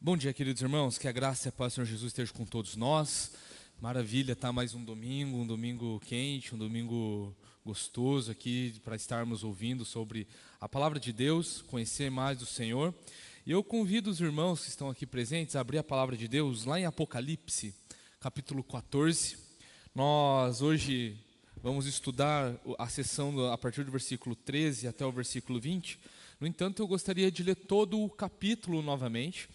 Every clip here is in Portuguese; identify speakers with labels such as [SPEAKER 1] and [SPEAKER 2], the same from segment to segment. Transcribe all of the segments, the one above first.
[SPEAKER 1] Bom dia, queridos irmãos, que a graça e a paz do Senhor Jesus esteja com todos nós. Maravilha, tá mais um domingo quente, um domingo gostoso aqui para estarmos ouvindo sobre a palavra de Deus, conhecer mais do Senhor. E eu convido os irmãos que estão aqui presentes a abrir a palavra de Deus lá em Apocalipse, capítulo 14. Nós hoje vamos estudar a sessão a partir do versículo 13 até o versículo 20. No entanto, eu gostaria de ler todo o capítulo novamente,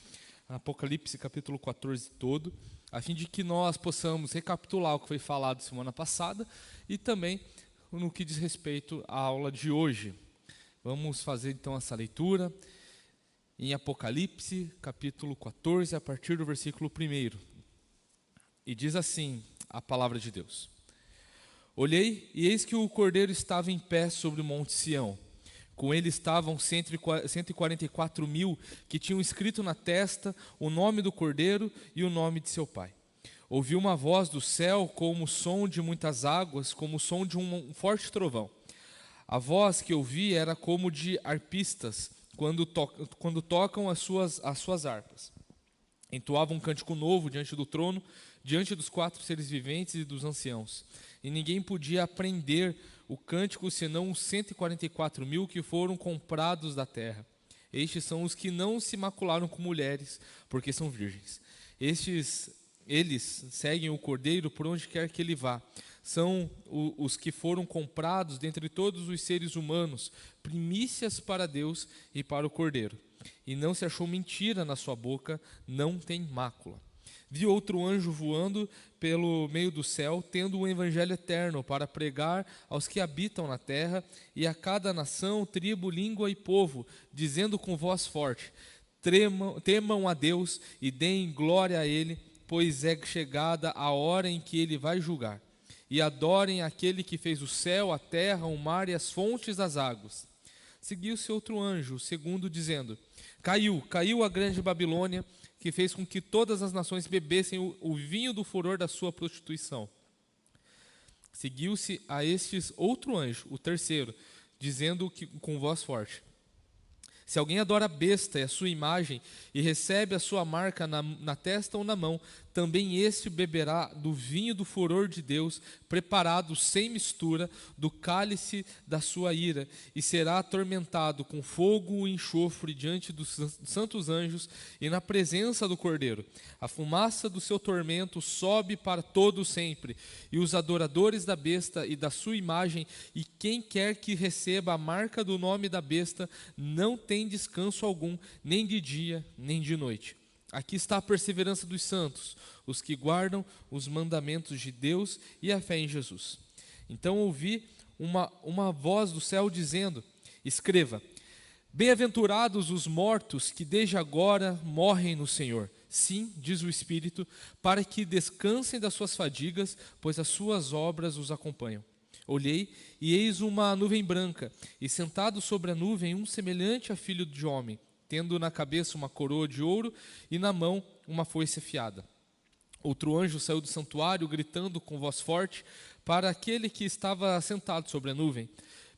[SPEAKER 1] Apocalipse capítulo 14 todo, a fim de que nós possamos recapitular o que foi falado semana passada e também no que diz respeito à aula de hoje. Vamos fazer então essa leitura em Apocalipse capítulo 14, a partir do versículo 1. E diz assim a palavra de Deus: Olhei, e eis que o Cordeiro estava em pé sobre o monte Sião. Com ele estavam 144 mil que tinham escrito na testa o nome do Cordeiro e o nome de seu pai. Ouvi uma voz do céu como o som de muitas águas, como o som de um forte trovão. A voz que ouvi era como de arpistas, quando tocam as suas harpas. Entoavam um cântico novo diante do trono, diante dos 4 seres viventes e dos anciãos. E ninguém podia aprender o cântico senão os 144 mil que foram comprados da terra. Estes são os que não se macularam com mulheres, porque são virgens. Eles seguem o Cordeiro por onde quer que ele vá. São os que foram comprados dentre todos os seres humanos, primícias para Deus e para o Cordeiro. E não se achou mentira na sua boca, não tem mácula. Vi outro anjo voando pelo meio do céu, tendo um evangelho eterno para pregar aos que habitam na terra e a cada nação, tribo, língua e povo, dizendo com voz forte: temam a Deus e deem glória a Ele, pois é chegada a hora em que Ele vai julgar. E adorem aquele que fez o céu, a terra, o mar e as fontes das águas. Seguiu-se outro anjo, o segundo, dizendo: Caiu a grande Babilônia, que fez com que todas as nações bebessem o vinho do furor da sua prostituição. Seguiu-se a estes outro anjo, o terceiro, dizendo com voz forte: Se alguém adora a besta e a sua imagem, e recebe a sua marca na testa ou na mão, também este beberá do vinho do furor de Deus, preparado sem mistura, do cálice da sua ira, e será atormentado com fogo e enxofre diante dos santos anjos e na presença do Cordeiro. A fumaça do seu tormento sobe para todo sempre, e os adoradores da besta e da sua imagem, e quem quer que receba a marca do nome da besta, não tem descanso algum, nem de dia, nem de noite. Aqui está a perseverança dos santos, os que guardam os mandamentos de Deus e a fé em Jesus. Então ouvi uma voz do céu dizendo: Escreva: Bem-aventurados os mortos que desde agora morrem no Senhor. Sim, diz o Espírito, para que descansem das suas fadigas, pois as suas obras os acompanham. Olhei, e eis uma nuvem branca, e sentado sobre a nuvem um semelhante a filho de homem, tendo na cabeça uma coroa de ouro e na mão uma foice afiada. Outro anjo saiu do santuário, gritando com voz forte para aquele que estava sentado sobre a nuvem: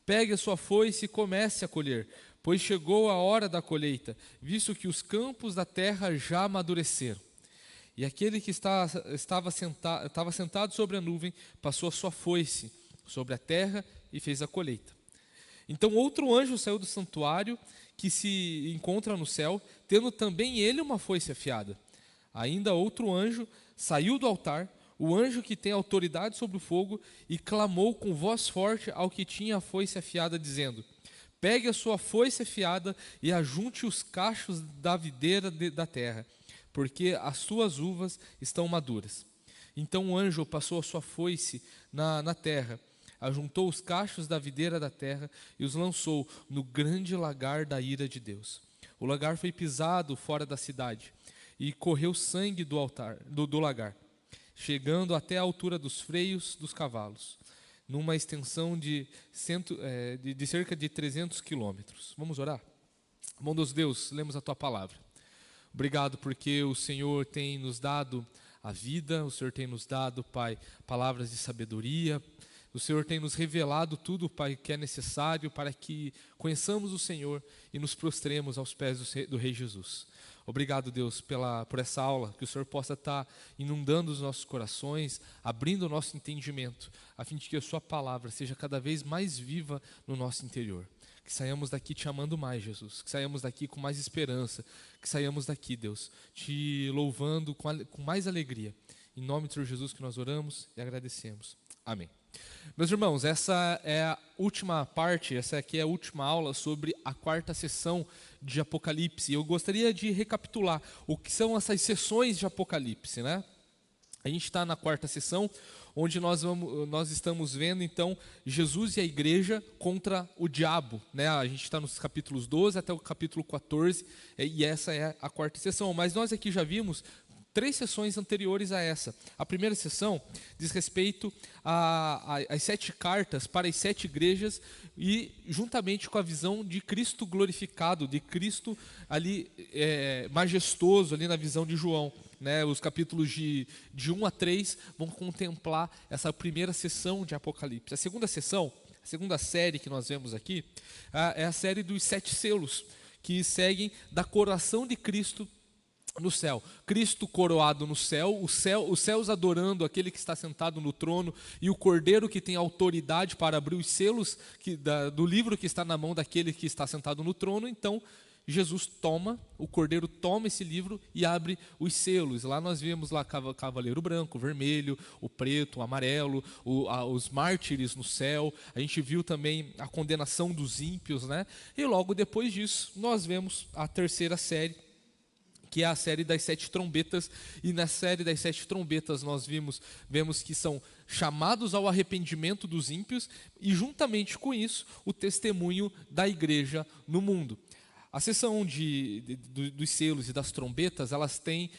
[SPEAKER 1] Pegue a sua foice e comece a colher, pois chegou a hora da colheita, visto que os campos da terra já amadureceram. E aquele que estava sentado sobre a nuvem passou a sua foice sobre a terra e fez a colheita. Então outro anjo saiu do santuário, que se encontra no céu, tendo também ele uma foice afiada. Ainda outro anjo saiu do altar, o anjo que tem autoridade sobre o fogo, e clamou com voz forte ao que tinha a foice afiada, dizendo: Pegue a sua foice afiada e ajunte os cachos da videira da terra, porque as suas uvas estão maduras. Então o anjo passou a sua foice na terra, ajuntou os cachos da videira da terra e os lançou no grande lagar da ira de Deus. O lagar foi pisado fora da cidade, e correu sangue do lagar, chegando até a altura dos freios dos cavalos, numa extensão de cerca de 300 quilômetros. Vamos orar? Bom Deus, lemos a Tua palavra. Obrigado porque o Senhor tem nos dado a vida, o Senhor tem nos dado, Pai, palavras de sabedoria. O Senhor tem nos revelado tudo, Pai, que é necessário para que conheçamos o Senhor e nos prostremos aos pés do Rei Jesus. Obrigado, Deus, por essa aula, que o Senhor possa estar inundando os nossos corações, abrindo o nosso entendimento, a fim de que a Sua palavra seja cada vez mais viva no nosso interior. Que saiamos daqui te amando mais, Jesus, que saiamos daqui com mais esperança, que saiamos daqui, Deus, te louvando com mais alegria. Em nome do Senhor Jesus que nós oramos e agradecemos. Amém. Meus irmãos, essa é a última parte, essa aqui é a última aula sobre a quarta sessão de Apocalipse. Eu gostaria de recapitular o que são essas sessões de Apocalipse, né? A gente está na quarta sessão, onde nós estamos vendo, então, Jesus e a igreja contra o diabo, né? A gente está nos capítulos 12 até o capítulo 14, e essa é a quarta sessão. Mas nós aqui já vimos 3 sessões anteriores a essa. A primeira sessão diz respeito às 7 cartas para as 7 igrejas e juntamente com a visão de Cristo glorificado, de Cristo ali majestoso ali na visão de João, né? Os capítulos de 1 a 3 vão contemplar essa primeira sessão de Apocalipse. A segunda sessão, a segunda série que nós vemos aqui, é a série dos 7 selos, que seguem da coroação de Cristo no céu. Cristo coroado no céu, os céus adorando aquele que está sentado no trono e o Cordeiro que tem autoridade para abrir os selos do livro que está na mão daquele que está sentado no trono. Então Jesus o Cordeiro toma esse livro e abre os selos. Lá nós vemos lá cavaleiro branco, vermelho, o preto, o amarelo, os mártires no céu. A gente viu também a condenação dos ímpios, né? E logo depois disso nós vemos a terceira série, que é a série das 7 trombetas, e na série das 7 trombetas nós vemos que são chamados ao arrependimento dos ímpios, e juntamente com isso, o testemunho da igreja no mundo. A sessão dos selos e das trombetas, elas têm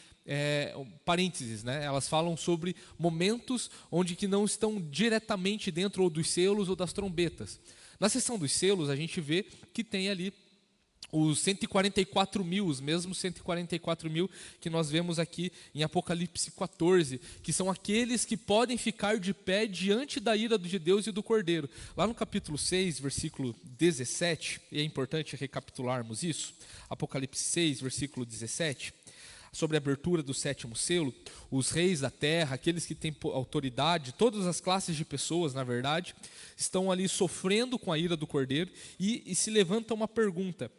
[SPEAKER 1] parênteses, né? Elas falam sobre momentos onde que não estão diretamente dentro ou dos selos ou das trombetas. Na sessão dos selos, a gente vê que tem ali os 144 mil, os mesmos 144 mil que nós vemos aqui em Apocalipse 14, que são aqueles que podem ficar de pé diante da ira de Deus e do Cordeiro. Lá no capítulo 6, versículo 17, e é importante recapitularmos isso, Apocalipse 6, versículo 17, sobre a abertura do 7º selo, os reis da terra, aqueles que têm autoridade, todas as classes de pessoas, na verdade, estão ali sofrendo com a ira do Cordeiro, e se levanta uma pergunta: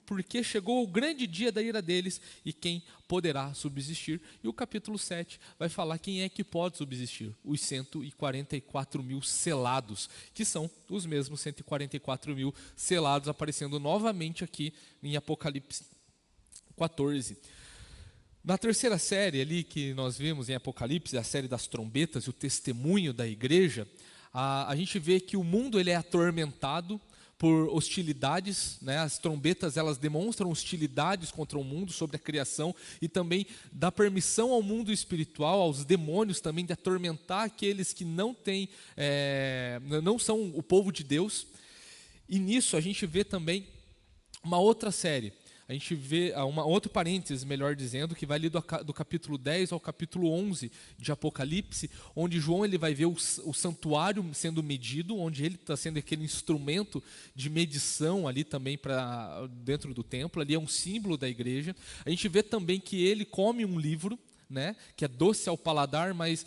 [SPEAKER 1] porque chegou o grande dia da ira deles, e quem poderá subsistir? E o capítulo 7 vai falar quem é que pode subsistir: os 144 mil selados, que são os mesmos 144 mil selados, aparecendo novamente aqui em Apocalipse 14. Na terceira série ali que nós vimos em Apocalipse, a série das trombetas e o testemunho da igreja, a gente vê que o mundo ele é atormentado por hostilidades, né? As trombetas elas demonstram hostilidades contra o mundo, sobre a criação, e também dá permissão ao mundo espiritual, aos demônios também, de atormentar aqueles que não são o povo de Deus. E nisso a gente vê também uma outra série. A gente vê outro parênteses, melhor dizendo, que vai ali do capítulo 10 ao capítulo 11 de Apocalipse, onde João ele vai ver o santuário sendo medido, onde ele está sendo aquele instrumento de medição ali também para dentro do templo, ali é um símbolo da igreja. A gente vê também que ele come um livro, né, que é doce ao paladar, mas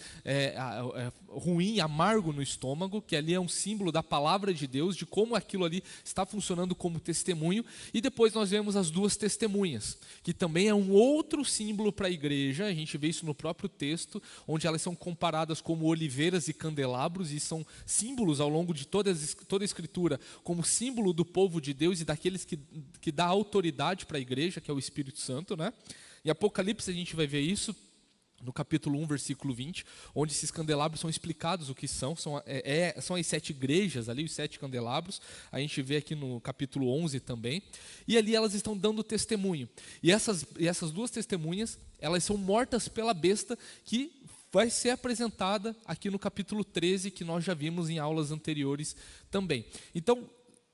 [SPEAKER 1] ruim, amargo no estômago, que ali é um símbolo da palavra de Deus, de como aquilo ali está funcionando como testemunho. E depois nós vemos as 2 testemunhas, que também é um outro símbolo para a igreja. A gente vê isso no próprio texto, onde elas são comparadas como oliveiras e candelabros, e são símbolos ao longo de toda a escritura, como símbolo do povo de Deus e daqueles que dá autoridade para a igreja, que é o Espírito Santo, né? Em Apocalipse a gente vai ver isso no capítulo 1, versículo 20, onde esses candelabros são explicados o que são as 7 igrejas ali, os 7 candelabros. A gente vê aqui no capítulo 11 também, e ali elas estão dando testemunho, e essas 2 testemunhas, elas são mortas pela besta, que vai ser apresentada aqui no capítulo 13, que nós já vimos em aulas anteriores também. Então,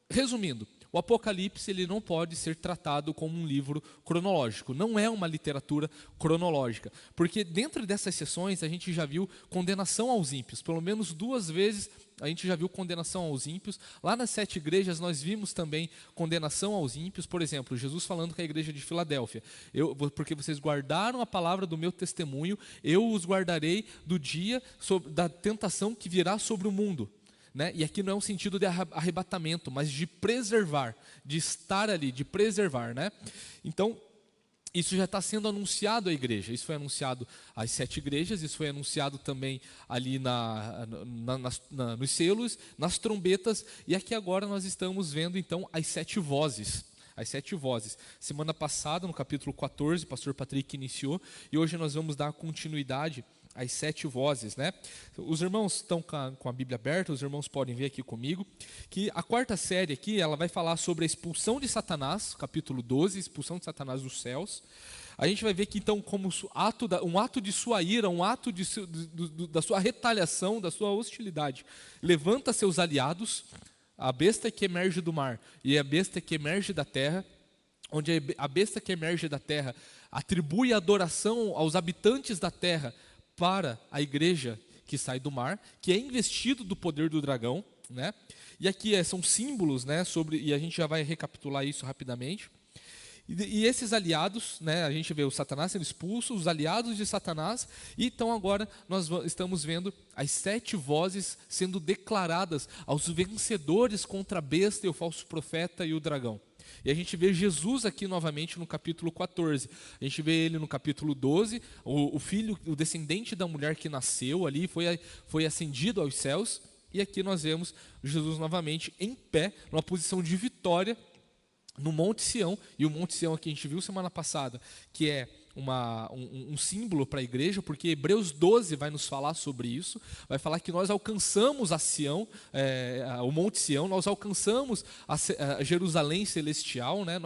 [SPEAKER 1] resumindo, o Apocalipse ele não pode ser tratado como um livro cronológico, não é uma literatura cronológica, porque dentro dessas sessões a gente já viu condenação aos ímpios, pelo menos 2 vezes a gente já viu condenação aos ímpios. Lá nas 7 igrejas nós vimos também condenação aos ímpios. Por exemplo, Jesus falando com a igreja de Filadélfia: porque vocês guardaram a palavra do meu testemunho, eu os guardarei do dia da tentação que virá sobre o mundo. Né? E aqui não é um sentido de arrebatamento, mas de preservar, de estar ali, de preservar. Né? Então, isso já está sendo anunciado à igreja. Isso foi anunciado às 7 igrejas, isso foi anunciado também ali nos selos, nas trombetas, e aqui agora nós estamos vendo então as 7 vozes. As 7 vozes. Semana passada, no capítulo 14, o pastor Patrick iniciou, e hoje nós vamos dar continuidade às 7 vozes, né? Os irmãos estão com a Bíblia aberta, os irmãos podem ver aqui comigo, que a 4ª série aqui, ela vai falar sobre a expulsão de Satanás, capítulo 12, expulsão de Satanás dos céus. A gente vai ver que então, como um ato de sua ira, um ato da sua retaliação, da sua hostilidade, levanta seus aliados, a besta que emerge do mar e a besta que emerge da terra, onde a besta que emerge da terra atribui adoração aos habitantes da terra para a igreja que sai do mar, que é investido do poder do dragão, né? E aqui são símbolos, né, e a gente já vai recapitular isso rapidamente. E esses aliados, né, a gente vê o Satanás sendo expulso, os aliados de Satanás, e então agora nós estamos vendo as 7 vozes sendo declaradas aos vencedores contra a besta e o falso profeta e o dragão. E a gente vê Jesus aqui novamente no capítulo 14. A gente vê ele no capítulo 12, o filho, o descendente da mulher que nasceu ali, foi ascendido aos céus. E aqui nós vemos Jesus novamente em pé, numa posição de vitória, no Monte Sião. E o Monte Sião aqui a gente viu semana passada, que é um símbolo para a igreja, porque Hebreus 12 vai nos falar sobre isso, vai falar que nós alcançamos a Sião, o Monte Sião, nós alcançamos a Jerusalém celestial, né?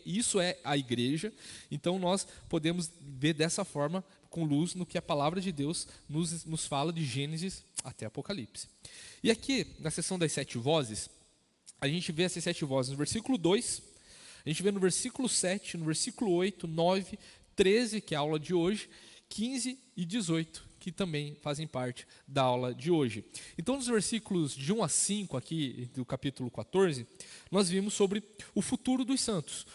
[SPEAKER 1] Isso é a igreja. Então nós podemos ver dessa forma, com luz, no que a palavra de Deus nos fala de Gênesis até Apocalipse. E aqui, na seção das 7 vozes, a gente vê essas 7 vozes no versículo 2, a gente vê no versículo 7, no versículo 8, 9, 13, que é a aula de hoje, 15 e 18, que também fazem parte da aula de hoje. Então, nos versículos de 1 a 5, aqui do capítulo 14, nós vimos sobre o futuro dos santos,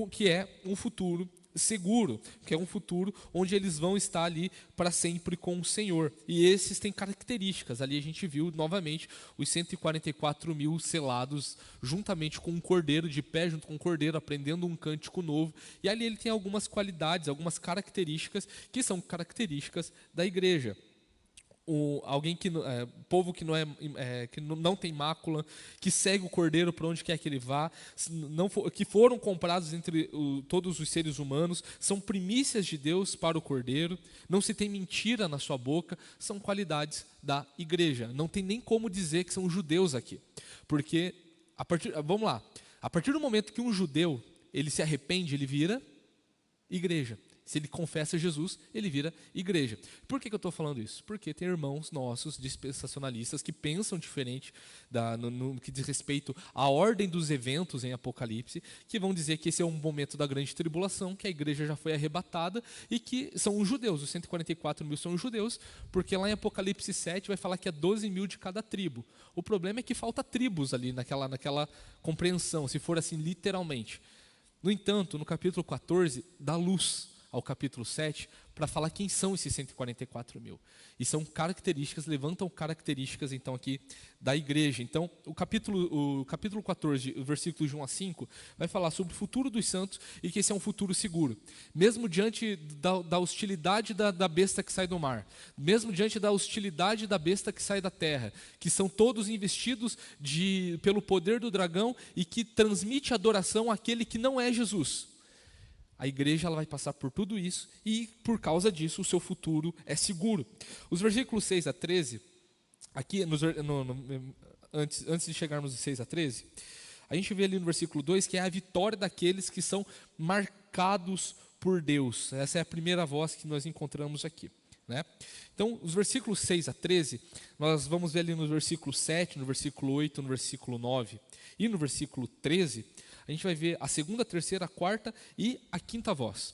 [SPEAKER 1] que é um futuro seguro, que é um futuro onde eles vão estar ali para sempre com o Senhor. E esses têm características. Ali a gente viu novamente os 144 mil selados juntamente com um cordeiro, de pé junto com um cordeiro, aprendendo um cântico novo. E ali ele tem algumas qualidades, algumas características que são características da igreja. Povo que não tem mácula, que segue o cordeiro para onde quer que ele vá, que foram comprados entre todos os seres humanos, são primícias de Deus para o cordeiro, não se tem mentira na sua boca, são qualidades da igreja. Não tem nem como dizer que são judeus aqui, porque a partir do momento que um judeu ele se arrepende, ele vira igreja. Se ele confessa Jesus, ele vira igreja. Por que eu estou falando isso? Porque tem irmãos nossos dispensacionalistas que pensam diferente no que diz respeito à ordem dos eventos em Apocalipse, que vão dizer que esse é um momento da grande tribulação, que a igreja já foi arrebatada e que são os judeus, os 144 mil são os judeus, porque lá em Apocalipse 7 vai falar que é 12 mil de cada tribo. O problema é que falta tribos ali naquela compreensão, se for assim literalmente. No entanto, no capítulo 14, dá luz ao capítulo 7, para falar quem são esses 144 mil. E são características, levantam características então aqui da igreja. Então, o capítulo 14, o versículo de 1 a 5, vai falar sobre o futuro dos santos e que esse é um futuro seguro. Mesmo diante da hostilidade da besta que sai do mar, mesmo diante da hostilidade da besta que sai da terra, que são todos investidos pelo poder do dragão e que transmite adoração àquele que não é Jesus. A igreja ela vai passar por tudo isso e, por causa disso, o seu futuro é seguro. Os versículos 6 a 13, aqui antes de chegarmos dos 6 a 13, a gente vê ali no versículo 2 que é a vitória daqueles que são marcados por Deus. Essa é a primeira voz que nós encontramos aqui. Né? Então, os versículos 6 a 13, nós vamos ver ali no versículo 7, no versículo 8, no versículo 9. E no versículo 13, a gente vai ver a segunda, a terceira, a quarta e a quinta voz.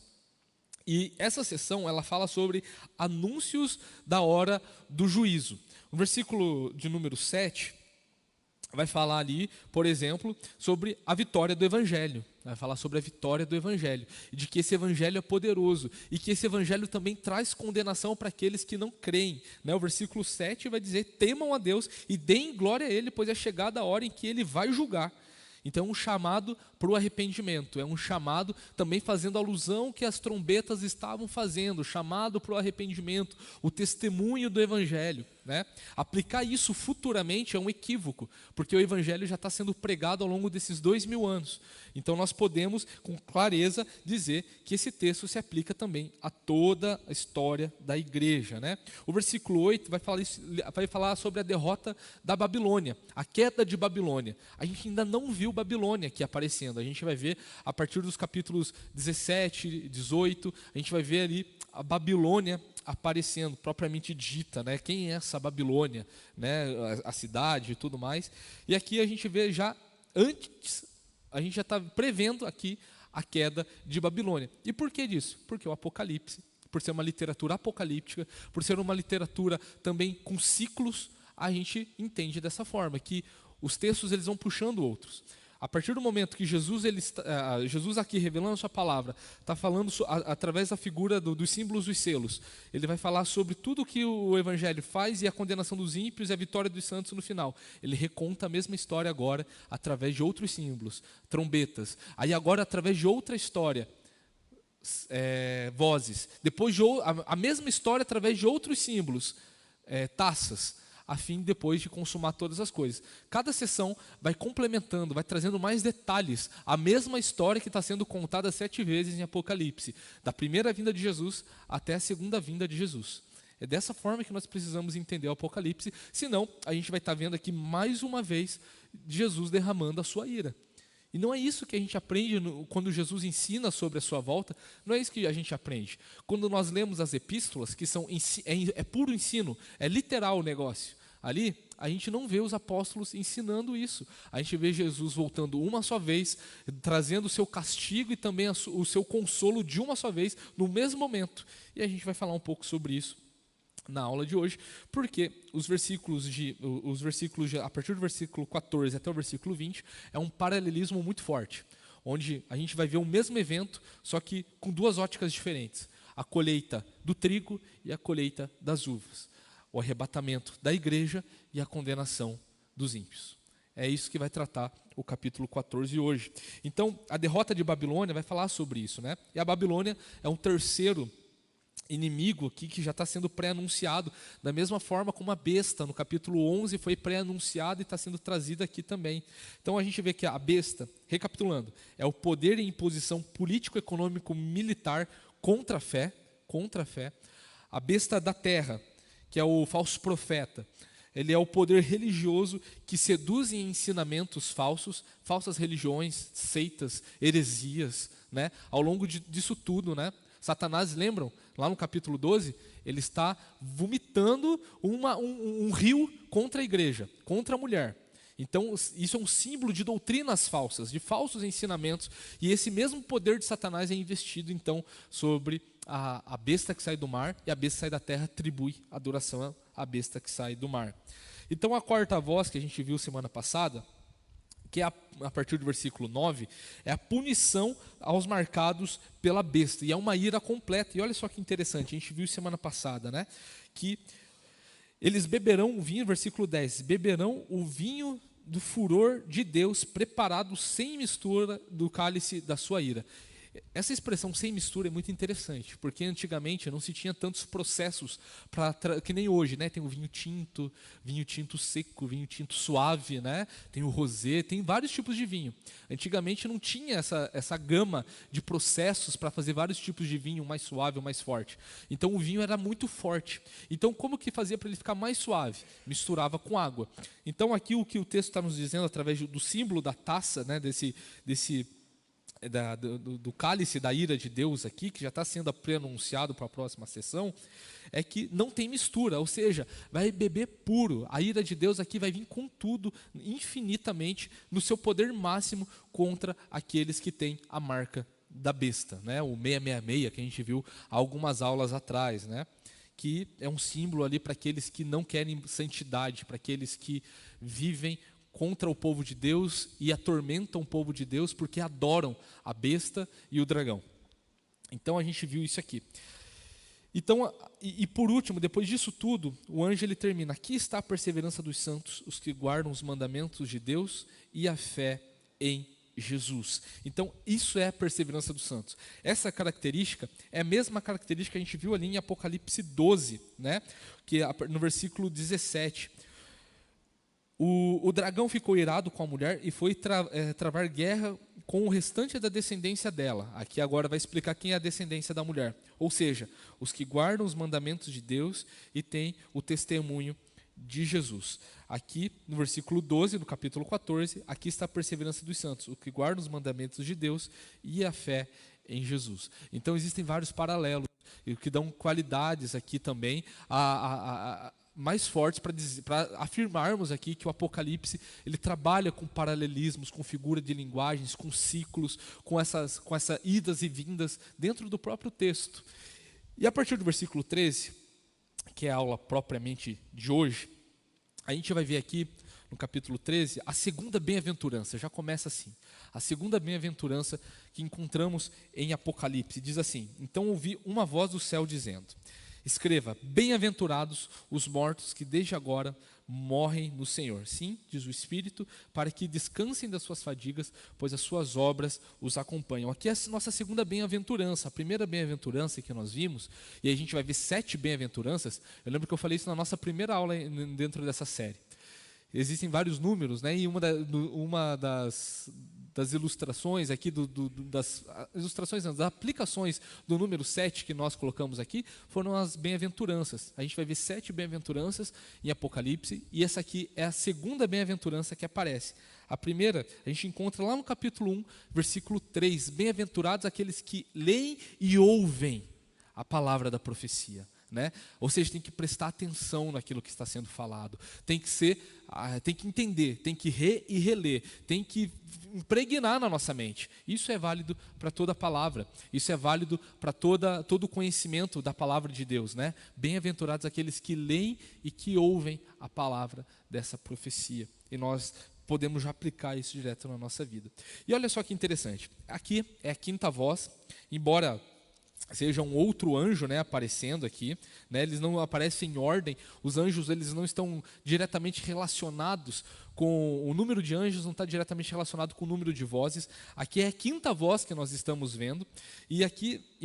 [SPEAKER 1] E essa sessão, ela fala sobre anúncios da hora do juízo. No versículo de número 7, vai falar ali, por exemplo, sobre a vitória do Evangelho. Vai falar sobre a vitória do Evangelho. E de que esse Evangelho é poderoso. E que esse Evangelho também traz condenação para aqueles que não creem. O versículo 7 vai dizer: temam a Deus e deem glória a Ele, pois é chegada a hora em que Ele vai julgar. Então é um chamado para o arrependimento, é um chamado também fazendo alusão que as trombetas estavam fazendo, chamado para o arrependimento, o testemunho do Evangelho. Aplicar isso futuramente é um equívoco, porque o Evangelho já está sendo pregado ao longo desses 2000 anos. Então nós podemos com clareza dizer que esse texto se aplica também a toda a história da igreja. O versículo 8 vai falar sobre a derrota da Babilônia, a queda de Babilônia. A gente ainda não viu Babilônia aqui aparecendo, a gente vai ver a partir dos capítulos 17, 18, a gente vai ver ali a Babilônia aparecendo, propriamente dita, quem é essa Babilônia, a cidade e tudo mais. E aqui a gente vê já antes, a gente já está prevendo aqui a queda de Babilônia. E por que disso? Porque o Apocalipse, por ser uma literatura apocalíptica, por ser uma literatura também com ciclos, a gente entende dessa forma, que os textos eles vão puxando outros. A partir do momento que Jesus aqui revelando a sua palavra, está falando através da figura dos símbolos dos selos, ele vai falar sobre tudo que o Evangelho faz e a condenação dos ímpios e a vitória dos santos no final. Ele reconta a mesma história agora através de outros símbolos, trombetas. Aí agora através de outra história, vozes. Depois a mesma história através de outros símbolos, taças, a fim depois de consumar todas as coisas. Cada sessão vai complementando, vai trazendo mais detalhes, a mesma história que está sendo contada 7 vezes em Apocalipse, da primeira vinda de Jesus até a segunda vinda de Jesus. É dessa forma que nós precisamos entender o Apocalipse, senão a gente vai estar vendo aqui mais uma vez Jesus derramando a sua ira. E não é isso que a gente aprende quando Jesus ensina sobre a sua volta, não é isso que a gente aprende. Quando nós lemos as epístolas, que é puro ensino, é literal o negócio. Ali, a gente não vê os apóstolos ensinando isso. A gente vê Jesus voltando uma só vez, trazendo o seu castigo e também o seu consolo de uma só vez, no mesmo momento. E a gente vai falar um pouco sobre isso na aula de hoje, porque os versículos a partir do versículo 14 até o versículo 20, é um paralelismo muito forte, onde a gente vai ver o mesmo evento, só que com 2 óticas diferentes. A colheita do trigo e a colheita das uvas. O arrebatamento da igreja e a condenação dos ímpios. É isso que vai tratar o capítulo 14 hoje. Então, a derrota de Babilônia vai falar sobre isso. E a Babilônia é um terceiro inimigo aqui que já está sendo pré-anunciado, da mesma forma como a besta, no capítulo 11, foi pré-anunciada e está sendo trazida aqui também. Então, a gente vê que a besta, recapitulando, é o poder e imposição político-econômico-militar contra a fé. A besta da terra, que é o falso profeta. Ele é o poder religioso que seduz em ensinamentos falsos, falsas religiões, seitas, heresias, ao longo disso tudo, Satanás, lembram? Lá no capítulo 12, ele está vomitando um rio contra a igreja, contra a mulher. Então, isso é um símbolo de doutrinas falsas, de falsos ensinamentos, e esse mesmo poder de Satanás é investido, então, sobre a besta que sai do mar, e a besta que sai da terra atribui adoração à besta que sai do mar. Então, a quarta voz que a gente viu semana passada, que é a partir do versículo 9, é a punição aos marcados pela besta, e é uma ira completa. E olha só que interessante, a gente viu semana passada, que eles beberão o vinho, versículo 10, beberão o vinho do furor de Deus, preparado sem mistura do cálice da sua ira. Essa expressão sem mistura é muito interessante, porque antigamente não se tinha tantos processos que nem hoje, Tem o vinho tinto seco, vinho tinto suave, Tem o rosé, tem vários tipos de vinho. Antigamente não tinha essa gama de processos para fazer vários tipos de vinho, mais suave ou mais forte. Então o vinho era muito forte. Então como que fazia para ele ficar mais suave? Misturava com água. Então aqui o que o texto está nos dizendo através do símbolo da taça, desse do cálice da ira de Deus aqui, que já está sendo preanunciado para a próxima sessão, é que não tem mistura, ou seja, vai beber puro. A ira de Deus aqui vai vir com tudo, infinitamente, no seu poder máximo contra aqueles que têm a marca da besta, né? O 666 que a gente viu há algumas aulas atrás, né? Que é um símbolo ali para aqueles que não querem santidade, para aqueles que vivem contra o povo de Deus e atormentam o povo de Deus porque adoram a besta e o dragão. Então a gente viu isso aqui. Então, e por último, depois disso tudo, o anjo ele termina: aqui está a perseverança dos santos, os que guardam os mandamentos de Deus e a fé em Jesus. Então, isso é a perseverança dos santos. Essa característica é a mesma característica que a gente viu ali em Apocalipse 12, né? Que no versículo 17. O dragão ficou irado com a mulher e foi travar guerra com o restante da descendência dela. Aqui agora vai explicar quem é a descendência da mulher. Ou seja, os que guardam os mandamentos de Deus e têm o testemunho de Jesus. Aqui no versículo 12, no capítulo 14, aqui está a perseverança dos santos, os que guardam os mandamentos de Deus e a fé em Jesus. Então existem vários paralelos que dão qualidades aqui também mais fortes para afirmarmos aqui que o Apocalipse ele trabalha com paralelismos, com figura de linguagens, com ciclos, com essas idas e vindas dentro do próprio texto. E a partir do versículo 13, que é a aula propriamente de hoje, a gente vai ver aqui no capítulo 13 a segunda bem-aventurança. Já começa assim. A segunda bem-aventurança que encontramos em Apocalipse diz assim: então ouvi uma voz do céu dizendo: escreva, bem-aventurados os mortos que desde agora morrem no Senhor. Sim, diz o Espírito, para que descansem das suas fadigas, pois as suas obras os acompanham. Aqui é a nossa segunda bem-aventurança. A primeira bem-aventurança que nós vimos, e a gente vai ver 7 bem-aventuranças. Eu lembro que eu falei isso na nossa primeira aula dentro dessa série. Existem vários números, né? E uma das ilustrações aqui, das ilustrações, não, das aplicações do número 7 que nós colocamos aqui, foram as bem-aventuranças. A gente vai ver 7 bem-aventuranças em Apocalipse, e essa aqui é a segunda bem-aventurança que aparece. A primeira, a gente encontra lá no capítulo 1, versículo 3, bem-aventurados aqueles que leem e ouvem a palavra da profecia. Né? Ou seja, tem que prestar atenção naquilo que está sendo falado, tem que entender, tem que e reler, tem que impregnar na nossa mente. Isso é válido para toda a palavra, isso é válido para todo o conhecimento da palavra de Deus, né? Bem-aventurados aqueles que leem e que ouvem a palavra dessa profecia, e nós podemos já aplicar isso direto na nossa vida. E olha só que interessante, aqui é a quinta voz, embora seja um outro anjo, né, aparecendo aqui, né, eles não aparecem em ordem, os anjos eles não estão diretamente relacionados com, o número de anjos não está diretamente relacionado com o número de vozes. Aqui é a quinta voz que nós estamos vendo, e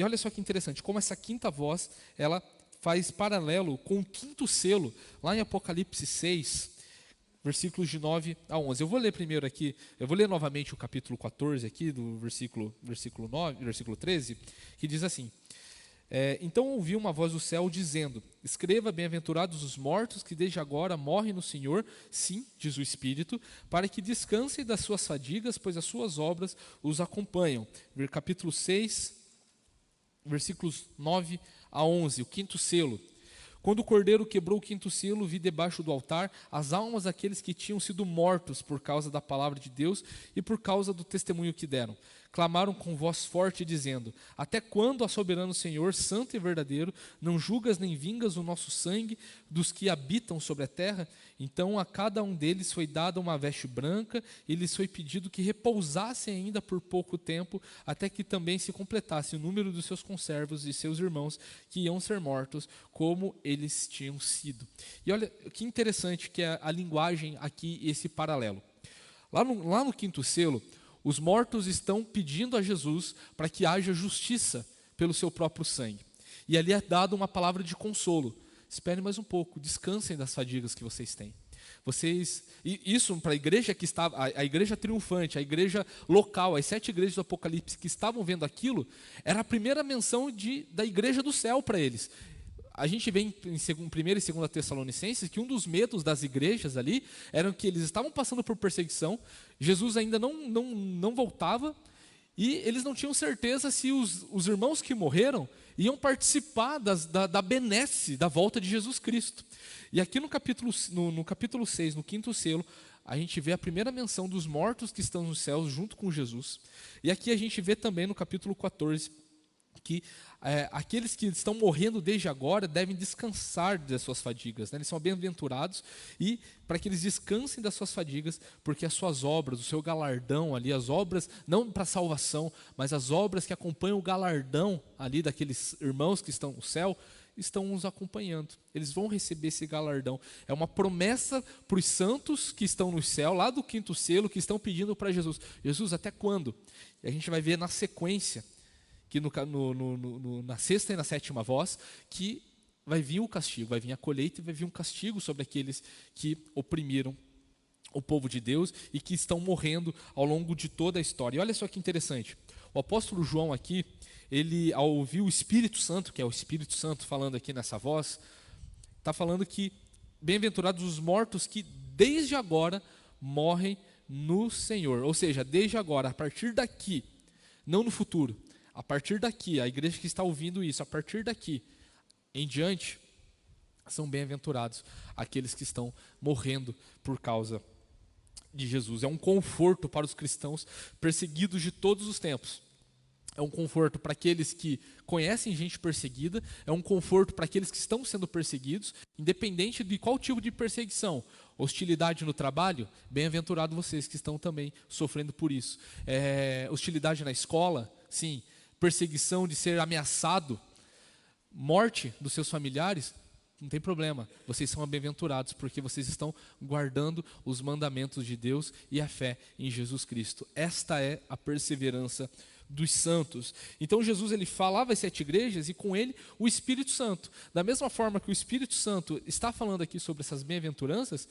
[SPEAKER 1] olha só que interessante, como essa quinta voz, ela faz paralelo com o quinto selo, lá em Apocalipse 6, versículos de 9 a 11. Eu vou ler primeiro aqui, eu vou ler novamente o capítulo 14 aqui, do versículo 13, que diz assim: então ouvi uma voz do céu dizendo: escreva, bem-aventurados os mortos que desde agora morrem no Senhor, sim, diz o Espírito, para que descansem das suas fadigas, pois as suas obras os acompanham. Capítulo 6, versículos 9 a 11, o quinto selo. Quando o cordeiro quebrou o quinto selo, vi debaixo do altar as almas daqueles que tinham sido mortos por causa da palavra de Deus e por causa do testemunho que deram. Clamaram com voz forte, dizendo: até quando, ó soberano Senhor, santo e verdadeiro, não julgas nem vingas o nosso sangue dos que habitam sobre a terra? Então a cada um deles foi dada uma veste branca, e lhes foi pedido que repousassem ainda por pouco tempo, até que também se completasse o número dos seus conservos e seus irmãos, que iam ser mortos, como eles tinham sido. E olha que interessante que é a linguagem aqui, esse paralelo. Lá no quinto selo, os mortos estão pedindo a Jesus para que haja justiça pelo seu próprio sangue. E ali é dada uma palavra de consolo. Esperem mais um pouco, descansem das fadigas que vocês têm. Isso para a igreja que estava, a igreja triunfante, a igreja local, as 7 igrejas do Apocalipse que estavam vendo aquilo, era a primeira menção da igreja do céu para eles. A gente vê em 1ª e 2ª Tessalonicenses que um dos medos das igrejas ali era que eles estavam passando por perseguição, Jesus ainda não voltava, E eles não tinham certeza se os irmãos que morreram iam participar da benesse, da volta de Jesus Cristo. E aqui no capítulo 6, no quinto selo, a gente vê a primeira menção dos mortos que estão nos céus junto com Jesus. E aqui a gente vê também no capítulo 14 que aqueles que estão morrendo desde agora devem descansar das suas fadigas, né? Eles são bem-aventurados e para que eles descansem das suas fadigas, porque as suas obras, o seu galardão ali, as obras não para salvação, mas as obras que acompanham o galardão ali daqueles irmãos que estão no céu, estão os acompanhando. Eles vão receber esse galardão. É uma promessa para os santos que estão no céu, lá do quinto selo, que estão pedindo para Jesus: Jesus, até quando? E a gente vai ver na sequência, que na sexta e na sétima voz, que vai vir o castigo, vai vir a colheita e vai vir um castigo sobre aqueles que oprimiram o povo de Deus e que estão morrendo ao longo de toda a história. E olha só que interessante, o apóstolo João aqui, ele, ao ouvir o Espírito Santo, que é o Espírito Santo falando aqui nessa voz, está falando que bem-aventurados os mortos que desde agora morrem no Senhor. Ou seja, desde agora, a partir daqui, não no futuro, a partir daqui, a igreja que está ouvindo isso, a partir daqui em diante, são bem-aventurados aqueles que estão morrendo por causa de Jesus. É um conforto para os cristãos perseguidos de todos os tempos. É um conforto para aqueles que conhecem gente perseguida, é um conforto para aqueles que estão sendo perseguidos, independente de qual tipo de perseguição. Hostilidade no trabalho, bem-aventurado vocês que estão também sofrendo por isso. Hostilidade na escola, sim. Perseguição de ser ameaçado, morte dos seus familiares, não tem problema, vocês são bem-aventurados porque vocês estão guardando os mandamentos de Deus e a fé em Jesus Cristo. Esta é a perseverança dos santos. Então Jesus, ele falava às 7 igrejas e com ele o Espírito Santo. Da mesma forma que o Espírito Santo está falando aqui sobre essas bem-aventuranças,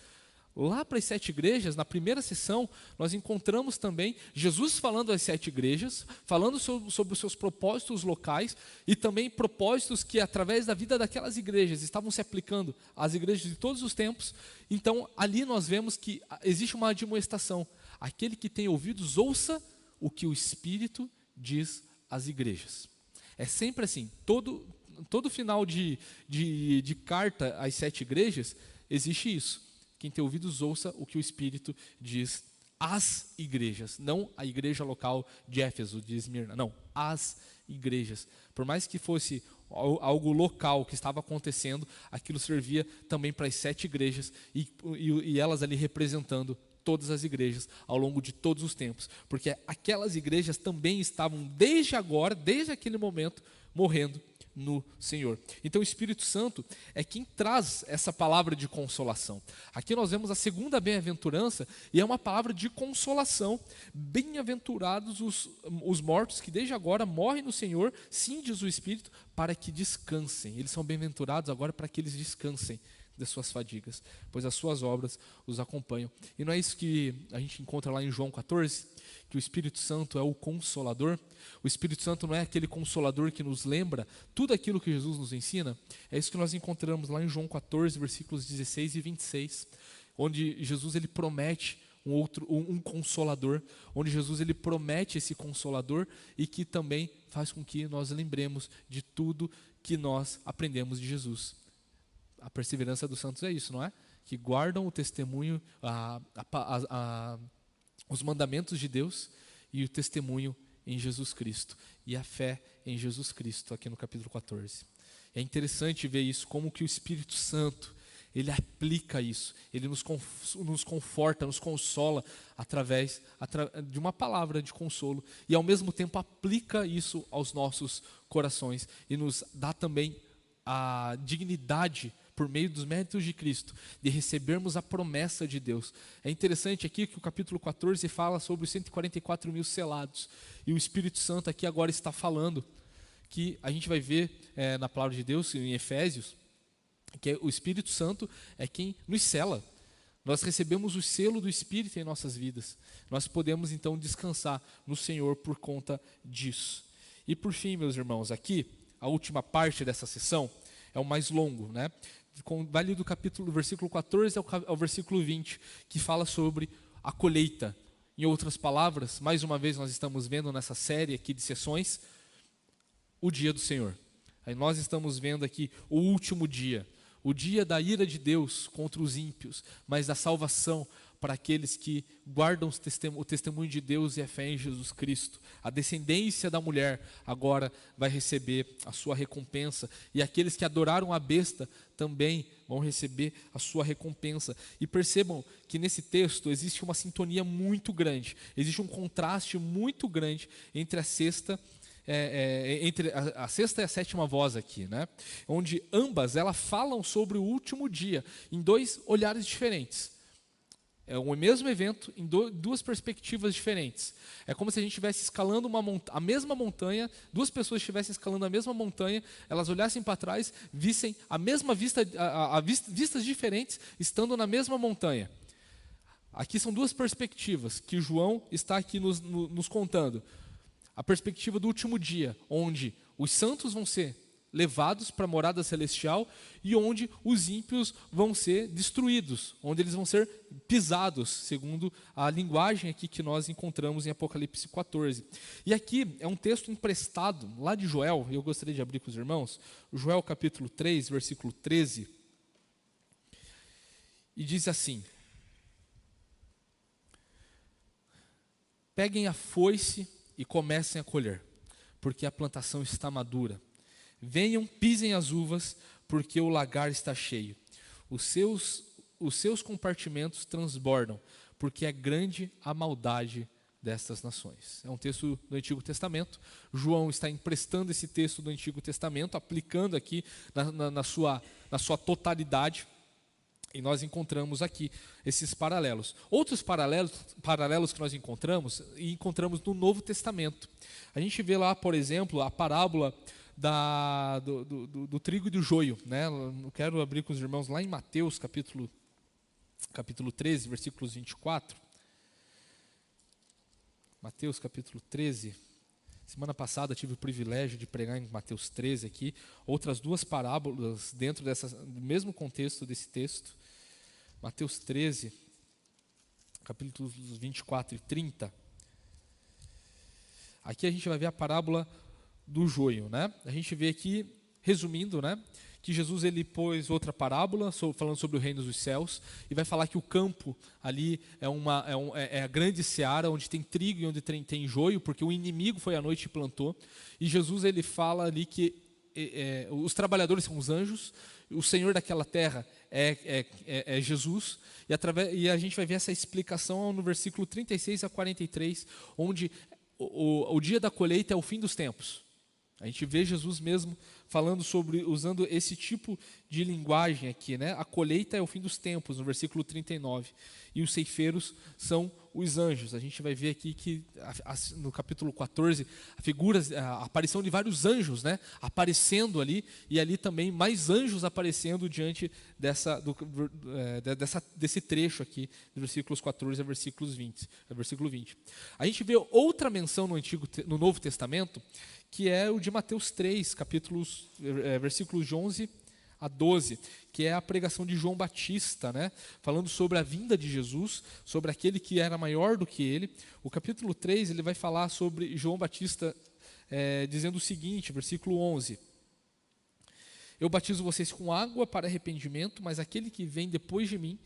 [SPEAKER 1] lá para as 7 igrejas, na primeira sessão, nós encontramos também Jesus falando às 7 igrejas, falando sobre os seus propósitos locais e também propósitos que através da vida daquelas igrejas estavam se aplicando às igrejas de todos os tempos. Então ali nós vemos que existe uma admoestação: aquele que tem ouvidos, ouça o que o Espírito diz às igrejas. É sempre assim, todo final de carta às 7 igrejas, existe isso. Quem tem ouvidos, ouça o que o Espírito diz às igrejas, não a igreja local de Éfeso, de Esmirna, não, às igrejas. Por mais que fosse algo local que estava acontecendo, aquilo servia também para as 7 igrejas e elas ali representando todas as igrejas ao longo de todos os tempos, porque aquelas igrejas também estavam desde agora, desde aquele momento, morrendo no Senhor. Então o Espírito Santo é quem traz essa palavra de consolação. Aqui nós vemos a segunda bem-aventurança e é uma palavra de consolação. Bem-aventurados os mortos que desde agora morrem no Senhor, sim, diz o Espírito, para que descansem. Eles são bem-aventurados agora para que eles descansem das suas fadigas, pois as suas obras os acompanham. E não é isso que a gente encontra lá em João 14, que o Espírito Santo é o Consolador? O Espírito Santo não é aquele Consolador que nos lembra tudo aquilo que Jesus nos ensina? É isso que nós encontramos lá em João 14, versículos 16 e 26, onde Jesus, ele promete um Consolador, onde Jesus, ele promete esse Consolador e que também faz com que nós lembremos de tudo que nós aprendemos de Jesus. A perseverança dos santos é isso, não é? Que guardam o testemunho, os mandamentos de Deus e o testemunho em Jesus Cristo. E a fé em Jesus Cristo, aqui no capítulo 14. É interessante ver isso, como que o Espírito Santo, ele aplica isso. Ele nos conforta, nos consola através de uma palavra de consolo. E ao mesmo tempo aplica isso aos nossos corações. E nos dá também a dignidade, por meio dos méritos de Cristo, de recebermos a promessa de Deus. É interessante aqui que o capítulo 14 fala sobre os 144 mil selados, e o Espírito Santo aqui agora está falando, que a gente vai ver na palavra de Deus, em Efésios, que o Espírito Santo é quem nos sela. Nós recebemos o selo do Espírito em nossas vidas. Nós podemos então descansar no Senhor por conta disso. E por fim, meus irmãos, aqui, a última parte dessa sessão é o mais longo, né? Vai do versículo 14 ao versículo 20, que fala sobre a colheita. Em outras palavras, mais uma vez nós estamos vendo nessa série aqui de sessões, o dia do Senhor. Aí nós estamos vendo aqui o último dia, o dia da ira de Deus contra os ímpios, mas da salvação para aqueles que guardam o testemunho de Deus e a fé em Jesus Cristo. A descendência da mulher agora vai receber a sua recompensa, e aqueles que adoraram a besta também vão receber a sua recompensa. E percebam que nesse texto existe uma sintonia muito grande, existe um contraste muito grande entre a sexta a sexta e a sétima voz aqui, né? Onde ambas elas falam sobre o último dia em dois olhares diferentes. É o mesmo evento em duas perspectivas diferentes. É como se a gente estivesse escalando a mesma montanha, duas pessoas estivessem escalando a mesma montanha, elas olhassem para trás, vissem a mesma vista, vistas diferentes, estando na mesma montanha. Aqui são duas perspectivas que João está aqui nos contando. A perspectiva do último dia, onde os santos vão ser levados para a morada celestial e onde os ímpios vão ser destruídos, onde eles vão ser pisados, segundo a linguagem aqui que nós encontramos em Apocalipse 14. E aqui é um texto emprestado lá de Joel, e eu gostaria de abrir com os irmãos, Joel capítulo 3, versículo 13, e diz assim: peguem a foice e comecem a colher, porque a plantação está madura. Venham, pisem as uvas, porque o lagar está cheio. Os seus compartimentos transbordam, porque é grande a maldade destas nações. É um texto do Antigo Testamento. João está emprestando esse texto do Antigo Testamento, aplicando aqui na sua totalidade. E nós encontramos aqui esses paralelos. Outros paralelos que nós encontramos no Novo Testamento. A gente vê lá, por exemplo, a parábola do trigo e do joio, né? Eu quero abrir com os irmãos lá em Mateus, capítulo 13, versículos 24. Mateus, capítulo 13. Semana passada tive o privilégio de pregar em Mateus 13 aqui. Outras duas parábolas dentro do mesmo contexto desse texto. Mateus 13, capítulos 24 e 30. Aqui a gente vai ver a parábola do joio, né? A gente vê aqui, resumindo, né, que Jesus ele pôs outra parábola falando sobre o reino dos céus e vai falar que o campo ali é a grande seara onde tem trigo e onde tem joio, porque o inimigo foi à noite e plantou. E Jesus ele fala ali que os trabalhadores são os anjos, o Senhor daquela terra é Jesus, e a gente vai ver essa explicação no versículo 36 a 43, onde o dia da colheita é o fim dos tempos. A gente vê Jesus mesmo falando usando esse tipo de linguagem aqui, né? A colheita é o fim dos tempos, no versículo 39, e os ceifeiros são os anjos. A gente vai ver aqui que no capítulo 14, a aparição de vários anjos, né? Aparecendo ali, e ali também mais anjos aparecendo diante desse trecho aqui, dos versículos 14 a versículo 20. A gente vê outra menção no Novo Testamento, que é o de Mateus 3, versículos de 11 a 12, que é a pregação de João Batista, né? Falando sobre a vinda de Jesus, sobre aquele que era maior do que ele. O capítulo 3 ele vai falar sobre João Batista dizendo o seguinte, versículo 11: eu batizo vocês com água para arrependimento, mas aquele que vem depois de mim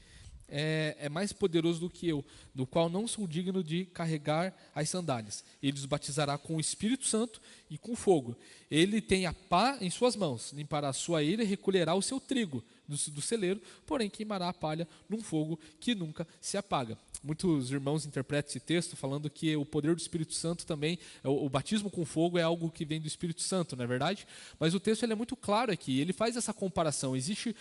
[SPEAKER 1] é mais poderoso do que eu, do qual não sou digno de carregar as sandálias. Ele os batizará com o Espírito Santo e com fogo. Ele tem a pá em suas mãos, limpará a sua eira e recolherá o seu trigo do celeiro, porém queimará a palha num fogo que nunca se apaga. Muitos irmãos interpretam esse texto falando que o poder do Espírito Santo também, o batismo com fogo é algo que vem do Espírito Santo, não é verdade? Mas o texto ele é muito claro aqui, ele faz essa comparação. Existe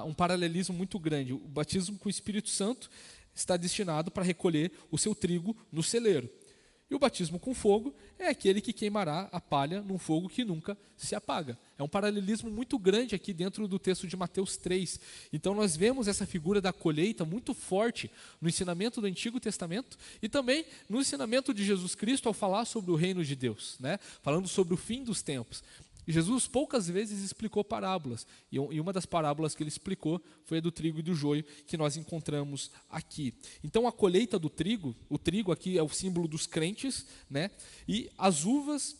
[SPEAKER 1] um paralelismo muito grande. O batismo com o Espírito Santo está destinado para recolher o seu trigo no celeiro. E o batismo com fogo é aquele que queimará a palha num fogo que nunca se apaga. É um paralelismo muito grande aqui dentro do texto de Mateus 3. Então nós vemos essa figura da colheita muito forte no ensinamento do Antigo Testamento e também no ensinamento de Jesus Cristo ao falar sobre o reino de Deus, né? Falando sobre o fim dos tempos. E Jesus poucas vezes explicou parábolas. E uma das parábolas que ele explicou foi a do trigo e do joio, que nós encontramos aqui. Então a colheita do trigo, o trigo aqui é o símbolo dos crentes, né? E as uvas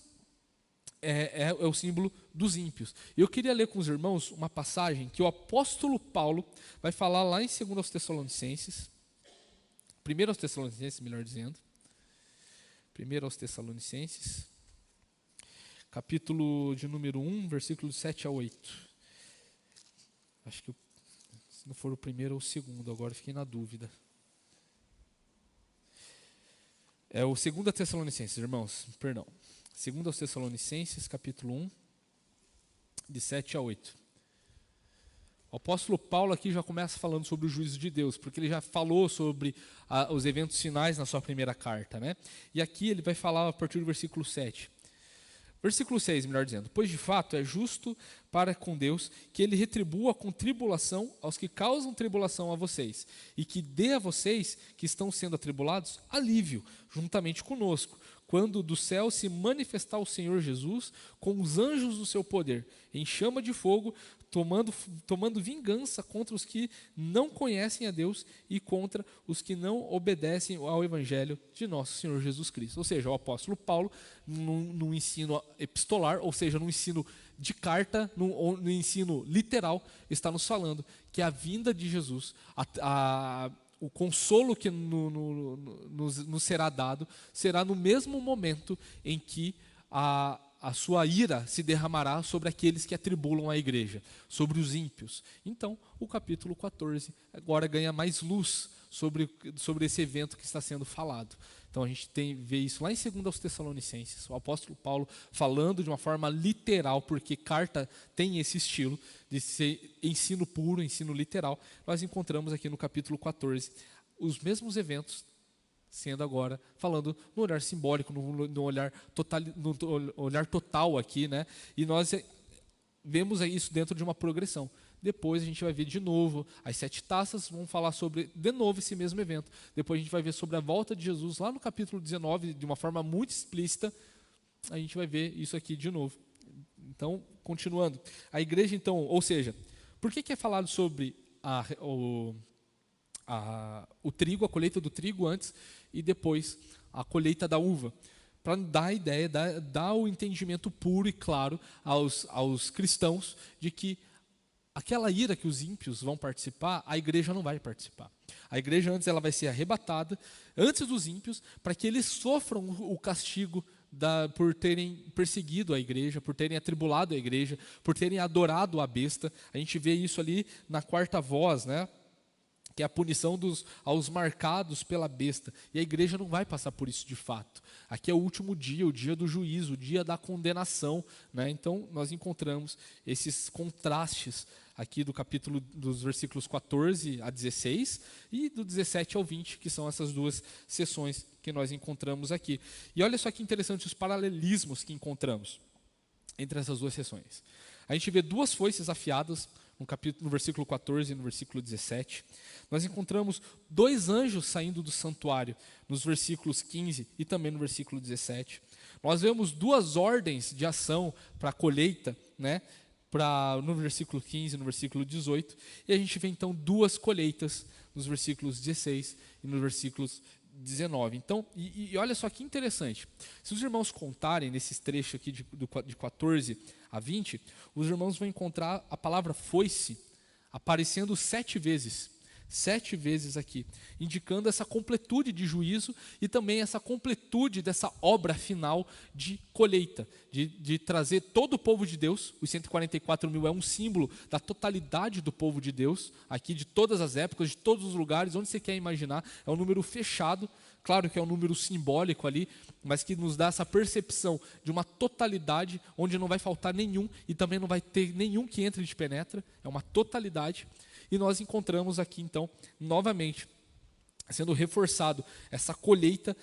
[SPEAKER 1] é o símbolo dos ímpios. Eu queria ler com os irmãos uma passagem que o apóstolo Paulo vai falar lá em 2 aos Tessalonicenses, 1 aos Tessalonicenses, melhor dizendo, 1 aos Tessalonicenses, capítulo de número 1, versículos 7 a 8. Acho que se não for o primeiro ou o segundo, agora fiquei na dúvida. É o 2 Tessalonicenses, irmãos, perdão. 2 aos Tessalonicenses, capítulo 1, de 7 a 8. O apóstolo Paulo aqui já começa falando sobre o juízo de Deus, porque ele já falou sobre os eventos finais na sua primeira carta, né? E aqui ele vai falar a partir do versículo 7. Versículo 6, melhor dizendo: pois de fato é justo para com Deus que ele retribua com tribulação aos que causam tribulação a vocês, e que dê a vocês que estão sendo atribulados alívio, juntamente conosco, quando do céu se manifestar o Senhor Jesus com os anjos do seu poder, em chama de fogo, tomando vingança contra os que não conhecem a Deus e contra os que não obedecem ao Evangelho de nosso Senhor Jesus Cristo. Ou seja, o apóstolo Paulo, no ensino epistolar, ou seja, no ensino de carta, no ensino literal, está nos falando que a vinda de Jesus, o consolo que nos será dado, será no mesmo momento em que a sua ira se derramará sobre aqueles que atribulam a igreja, sobre os ímpios. Então, o capítulo 14 agora ganha mais luz sobre esse evento que está sendo falado. Então, a gente vê isso lá em 2 aos Tessalonicenses, o apóstolo Paulo falando de uma forma literal, porque carta tem esse estilo de ser ensino puro, ensino literal. Nós encontramos aqui no capítulo 14 os mesmos eventos, sendo agora falando no olhar simbólico, no olhar total aqui, né? E nós vemos isso dentro de uma progressão. Depois a gente vai ver de novo as 7 taças, vão falar sobre de novo esse mesmo evento. Depois a gente vai ver sobre a volta de Jesus lá no capítulo 19, de uma forma muito explícita. A gente vai ver isso aqui de novo. Então, continuando. A igreja, então, ou seja, por que é falado sobre o trigo, a colheita do trigo antes e depois a colheita da uva? Para dar a ideia, dar o entendimento puro e claro aos cristãos de que aquela ira que os ímpios vão participar, a igreja não vai participar. A igreja antes ela vai ser arrebatada, antes dos ímpios, para que eles sofram o castigo por terem perseguido a igreja, por terem atribulado a igreja, por terem adorado a besta. A gente vê isso ali na quarta voz, né? Que é a punição aos marcados pela besta. E a igreja não vai passar por isso de fato. Aqui é o último dia, o dia do juízo, o dia da condenação, né? Então, nós encontramos esses contrastes aqui do capítulo, dos versículos 14 a 16 e do 17 ao 20, que são essas duas sessões que nós encontramos aqui. E olha só que interessante os paralelismos que encontramos entre essas duas sessões. A gente vê 2 foices afiadas, no versículo 14 e no versículo 17. Nós encontramos 2 anjos saindo do santuário, nos versículos 15 e também no versículo 17. Nós vemos 2 ordens de ação para a colheita, né? No versículo 15 e no versículo 18. E a gente vê então 2 colheitas nos versículos 16 e nos versículos 19. Então, e olha só que interessante. Se os irmãos contarem nesses trechos aqui de 14 a 20, os irmãos vão encontrar a palavra foice aparecendo 7 vezes. 7 vezes aqui, indicando essa completude de juízo e também essa completude dessa obra final de colheita, de trazer todo o povo de Deus. Os 144 mil é um símbolo da totalidade do povo de Deus, aqui de todas as épocas, de todos os lugares, onde você quer imaginar. É um número fechado, claro que é um número simbólico ali, mas que nos dá essa percepção de uma totalidade, onde não vai faltar nenhum e também não vai ter nenhum que entre e te penetra. É uma totalidade. E nós encontramos aqui, então, novamente, sendo reforçado essa colheita,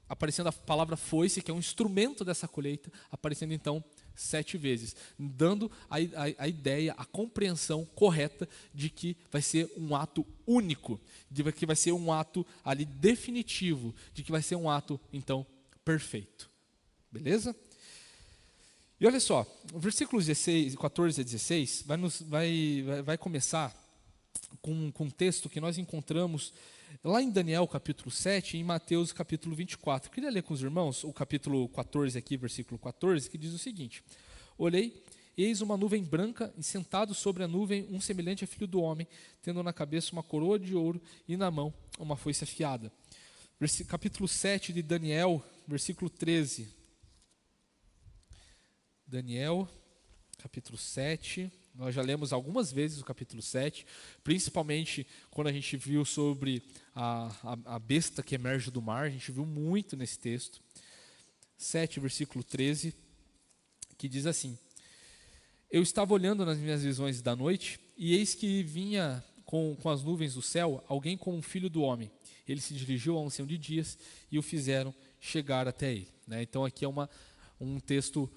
[SPEAKER 1] aparecendo a palavra foice, que é um instrumento dessa colheita, aparecendo, então, 7 vezes, dando a ideia, a compreensão correta de que vai ser um ato único, de que vai ser um ato ali definitivo, de que vai ser um ato, então, perfeito. Beleza? E olha só, o versículos 16, 14 a 16 vai começar com um texto que nós encontramos lá em Daniel capítulo 7 e em Mateus capítulo 24. Eu queria ler com os irmãos o capítulo 14 aqui, versículo 14, que diz o seguinte: Olhei, eis uma nuvem branca, e sentado sobre a nuvem um semelhante a filho do homem, tendo na cabeça uma coroa de ouro e na mão uma foice afiada. Capítulo 7 de Daniel, versículo 13. Daniel, capítulo 7. Nós já lemos algumas vezes o capítulo 7, principalmente quando a gente viu sobre a besta que emerge do mar, a gente viu muito nesse texto. 7, versículo 13, que diz assim: Eu estava olhando nas minhas visões da noite, e eis que vinha com as nuvens do céu alguém como um filho do homem. Ele se dirigiu ao ancião de dias e o fizeram chegar até ele. Então aqui é um texto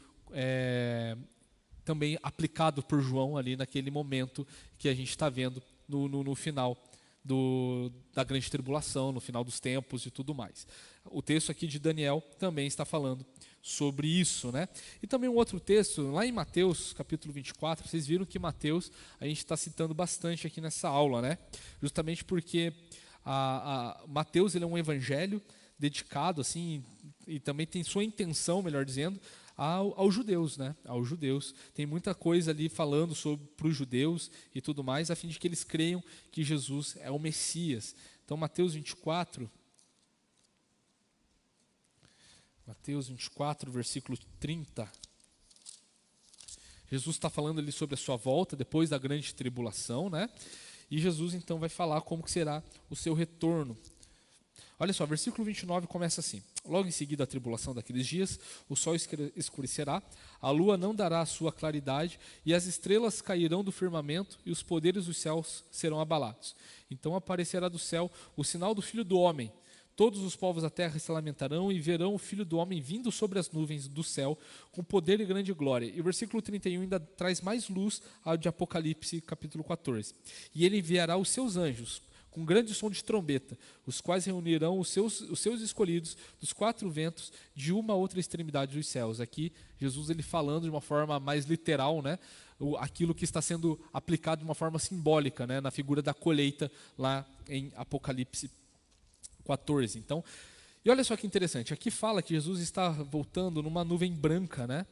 [SPEAKER 1] também aplicado por João ali naquele momento que a gente está vendo no final da grande tribulação, no final dos tempos e tudo mais. O texto aqui de Daniel também está falando sobre isso, né? E também um outro texto, lá em Mateus, capítulo 24, vocês viram que Mateus a gente está citando bastante aqui nessa aula, né? Justamente porque Mateus ele é um evangelho dedicado, assim, e também tem sua intenção, melhor dizendo, aos judeus, né? Aos judeus. Tem muita coisa ali falando para os judeus e tudo mais, a fim de que eles creiam que Jesus é o Messias. Então, Mateus 24, versículo 30. Jesus está falando ali sobre a sua volta depois da grande tribulação, né? E Jesus então vai falar como que será o seu retorno. Olha só, versículo 29 começa assim: Logo em seguida a tribulação daqueles dias, o sol escurecerá, a lua não dará a sua claridade, e as estrelas cairão do firmamento, e os poderes dos céus serão abalados. Então aparecerá do céu o sinal do Filho do Homem. Todos os povos da terra se lamentarão e verão o Filho do Homem vindo sobre as nuvens do céu, com poder e grande glória. E o versículo 31 ainda traz mais luz ao de Apocalipse, capítulo 14. E ele enviará os seus anjos, com grande som de trombeta, os quais reunirão os seus escolhidos dos quatro ventos de uma a outra extremidade dos céus. Aqui, Jesus ele falando de uma forma mais literal, né? Aquilo que está sendo aplicado de uma forma simbólica, né? Na figura da colheita lá em Apocalipse 14. Então, e olha só que interessante, aqui fala que Jesus está voltando numa nuvem branca, né?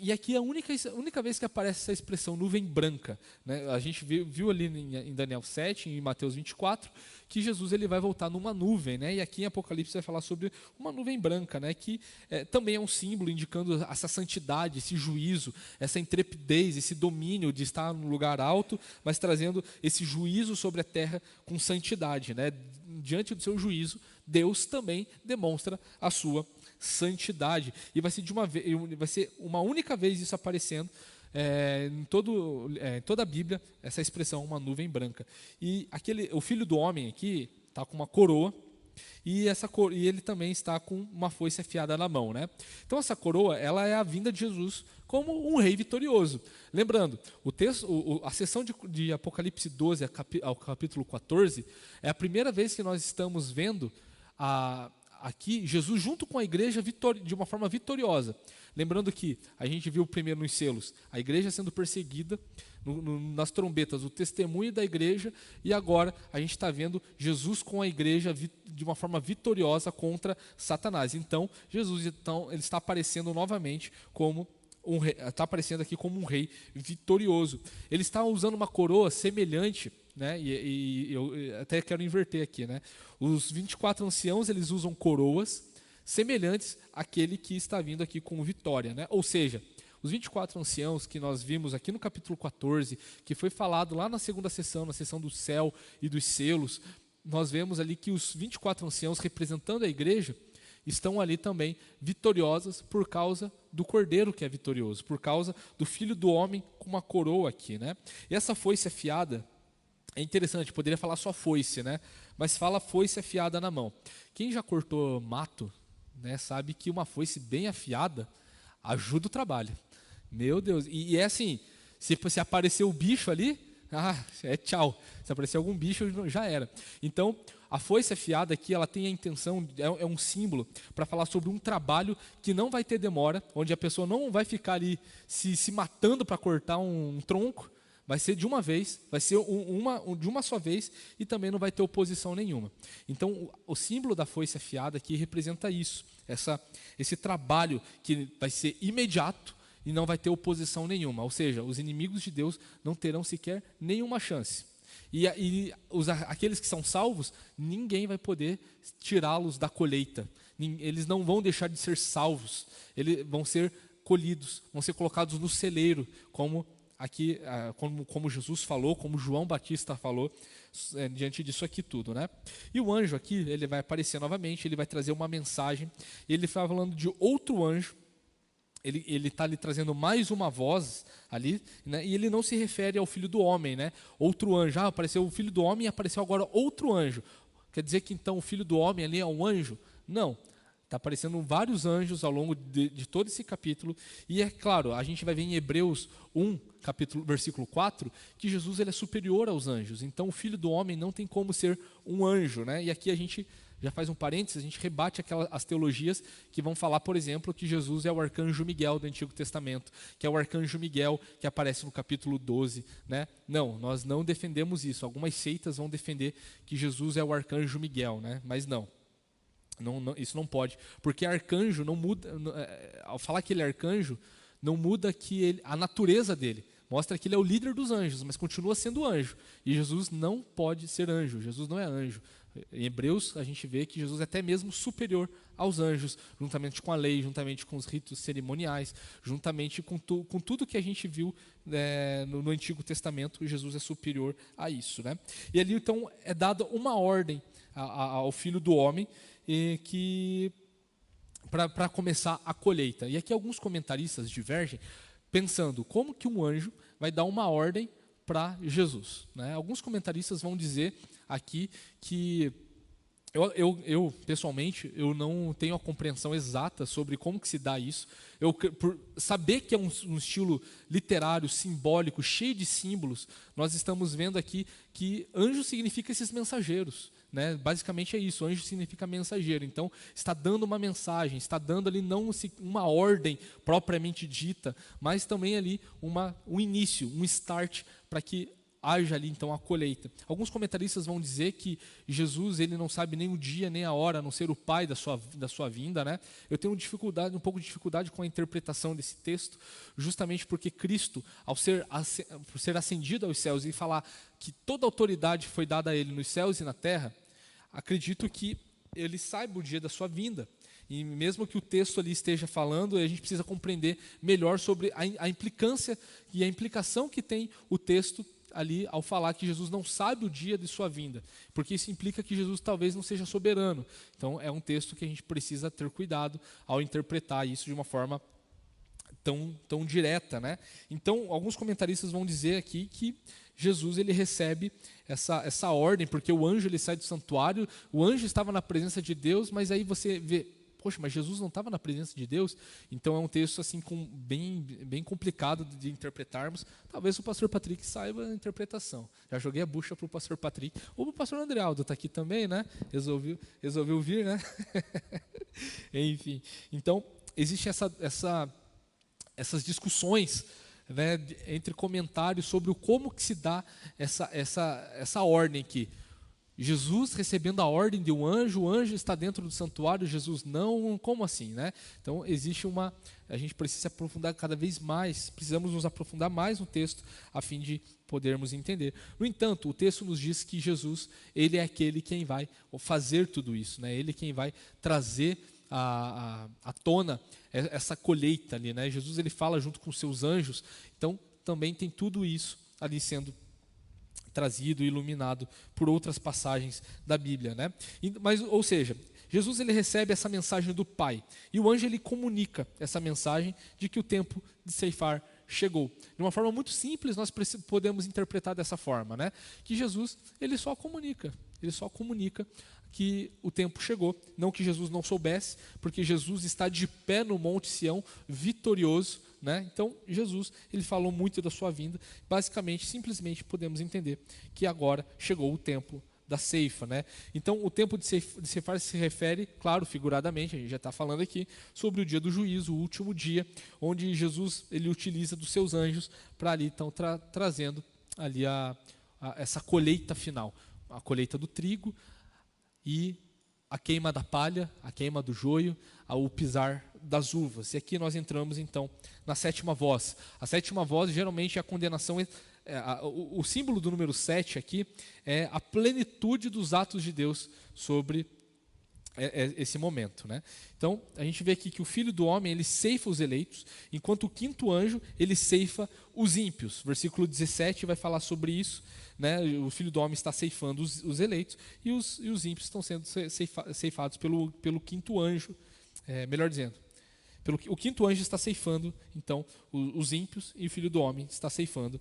[SPEAKER 1] E aqui é a única vez que aparece essa expressão nuvem branca, né? A gente viu ali em Daniel 7, em Mateus 24, que Jesus ele vai voltar numa nuvem, né? E aqui em Apocalipse vai falar sobre uma nuvem branca, né? Que também é um símbolo indicando essa santidade, esse juízo, essa intrepidez, esse domínio de estar no lugar alto, mas trazendo esse juízo sobre a terra com santidade, né? Diante do seu juízo, Deus também demonstra a sua santidade, e vai ser uma única vez isso aparecendo em toda a Bíblia, essa expressão, uma nuvem branca. E o Filho do Homem aqui está com uma coroa, e ele também está com uma foice afiada na mão, né? Então essa coroa, ela é a vinda de Jesus como um rei vitorioso. Lembrando, a sessão de Apocalipse 12 ao capítulo 14 é a primeira vez que nós estamos vendo aqui Jesus junto com a igreja de uma forma vitoriosa. Lembrando que a gente viu primeiro nos selos a igreja sendo perseguida, nas trombetas o testemunho da igreja, e agora a gente está vendo Jesus com a igreja de uma forma vitoriosa contra Satanás. Então Jesus ele está aparecendo novamente como está aparecendo aqui como um rei vitorioso. Ele está usando uma coroa semelhante, né? E eu até quero inverter aqui, né? Os 24 anciãos eles usam coroas semelhantes àquele que está vindo aqui com vitória, né? Ou seja, os 24 anciãos que nós vimos aqui no capítulo 14, que foi falado lá na segunda sessão, na sessão do céu e dos selos, nós vemos ali que os 24 anciãos representando a igreja estão ali também vitoriosas por causa do Cordeiro que é vitorioso, por causa do Filho do Homem com uma coroa aqui, né? E essa foice afiada é interessante, poderia falar só foice, né? Mas fala foice afiada na mão. Quem já cortou mato, né, sabe que uma foice bem afiada ajuda o trabalho. Meu Deus, e é assim, se aparecer o bicho ali, tchau. Se aparecer algum bicho, já era. Então, a foice afiada aqui, ela tem a intenção, é um símbolo para falar sobre um trabalho que não vai ter demora, onde a pessoa não vai ficar ali se matando para cortar um tronco, vai ser de uma vez, vai ser de uma só vez e também não vai ter oposição nenhuma. Então, o símbolo da foice afiada aqui representa isso, esse trabalho que vai ser imediato e não vai ter oposição nenhuma. Ou seja, os inimigos de Deus não terão sequer nenhuma chance. E aqueles que são salvos, ninguém vai poder tirá-los da colheita. Eles não vão deixar de ser salvos. Eles vão ser colhidos, vão ser colocados no celeiro, como aqui, como Jesus falou, como João Batista falou, diante disso aqui tudo, né? E o anjo aqui, ele vai aparecer novamente, ele vai trazer uma mensagem, ele está falando de outro anjo, ele está ali trazendo mais uma voz ali, né? E ele não se refere ao filho do homem, né? Outro anjo, apareceu o filho do homem e apareceu agora outro anjo. Quer dizer que então o filho do homem ali é um anjo? Não. Está aparecendo vários anjos ao longo de todo esse capítulo. E é claro, a gente vai ver em Hebreus 1, versículo 4, que Jesus ele é superior aos anjos. Então o Filho do Homem não tem como ser um anjo, né? E aqui a gente já faz um parênteses, a gente rebate as teologias que vão falar, por exemplo, que Jesus é o arcanjo Miguel do Antigo Testamento, que é o arcanjo Miguel que aparece no capítulo 12. Né? Não, nós não defendemos isso. Algumas seitas vão defender que Jesus é o arcanjo Miguel, né? Mas não. Isso não pode, porque arcanjo não muda, ao falar que ele é arcanjo, não muda a natureza dele, mostra que ele é o líder dos anjos, mas continua sendo anjo, e Jesus não pode ser anjo, Jesus não é anjo. Em Hebreus a gente vê que Jesus é até mesmo superior aos anjos, juntamente com a lei, juntamente com os ritos cerimoniais, juntamente com tudo que a gente viu no Antigo Testamento, Jesus é superior a isso. Né? E ali então é dada uma ordem ao Filho do Homem, para começar a colheita. E aqui alguns comentaristas divergem, pensando como que um anjo vai dar uma ordem para Jesus. Né? Alguns comentaristas vão dizer aqui que eu pessoalmente eu não tenho a compreensão exata sobre como que se dá isso. Por saber que é um estilo literário, simbólico, cheio de símbolos, nós estamos vendo aqui que anjo significa esses mensageiros. Né? Basicamente é isso, anjo significa mensageiro, então está dando uma mensagem, está dando ali não uma ordem propriamente dita, mas também ali um início, um start para que haja ali então a colheita. Alguns comentaristas vão dizer que Jesus ele não sabe nem o dia nem a hora, a não ser o Pai da sua vinda. Né? Eu tenho um pouco de dificuldade com a interpretação desse texto, justamente porque Cristo, por ser ascendido aos céus e falar que toda autoridade foi dada a ele nos céus e na terra, acredito que ele saiba o dia da sua vinda. E mesmo que o texto ali esteja falando, a gente precisa compreender melhor sobre a implicância e a implicação que tem o texto ali ao falar que Jesus não sabe o dia de sua vinda, porque isso implica que Jesus talvez não seja soberano. Então é um texto que a gente precisa ter cuidado ao interpretar isso de uma forma tão direta. Né? Então alguns comentaristas vão dizer aqui que Jesus ele recebe essa ordem, porque o anjo ele sai do santuário, o anjo estava na presença de Deus, mas aí você vê, poxa, mas Jesus não estava na presença de Deus? Então é um texto assim bem complicado de interpretarmos. Talvez o pastor Patrick saiba a interpretação. Já joguei a bucha para o pastor Patrick, ou para o pastor André Aldo, está aqui também, né? Resolveu vir, né? Enfim, então existe essas discussões, né, entre comentários sobre como que se dá essa ordem aqui. Jesus recebendo a ordem de um anjo, o anjo está dentro do santuário, Jesus não, como assim? Né? Então existe a gente precisa se aprofundar cada vez mais, precisamos nos aprofundar mais no texto a fim de podermos entender. No entanto, o texto nos diz que Jesus, ele é aquele quem vai fazer tudo isso, né? Ele quem vai trazer à tona essa colheita ali, né? Jesus ele fala junto com os seus anjos, então também tem tudo isso ali sendo trazido e iluminado por outras passagens da Bíblia, né? Ou seja, Jesus ele recebe essa mensagem do Pai e o anjo ele comunica essa mensagem de que o tempo de ceifar chegou. De uma forma muito simples nós podemos interpretar dessa forma, né? Que Jesus ele só comunica que o tempo chegou, não que Jesus não soubesse, porque Jesus está de pé no Monte Sião, vitorioso, né? Então, Jesus, ele falou muito da sua vinda. Basicamente, simplesmente podemos entender que agora chegou o tempo da ceifa, né? Então, o tempo de ceifar se refere, claro, figuradamente, a gente já está falando aqui, sobre o dia do juízo, o último dia, onde Jesus ele utiliza dos seus anjos para ali então trazendo ali essa colheita final, a colheita do trigo e a queima da palha, a queima do joio, o pisar das uvas. E aqui nós entramos então na sétima voz. A sétima voz geralmente é a condenação. O símbolo do número 7 aqui é a plenitude dos atos de Deus sobre esse momento, né? Então, a gente vê aqui que o Filho do Homem, ele ceifa os eleitos, enquanto o quinto anjo, ele ceifa os ímpios. Versículo 17 vai falar sobre isso, né? O Filho do Homem está ceifando os eleitos e os ímpios estão sendo ceifados pelo quinto anjo, melhor dizendo. O quinto anjo está ceifando, então, os ímpios, e o Filho do Homem está ceifando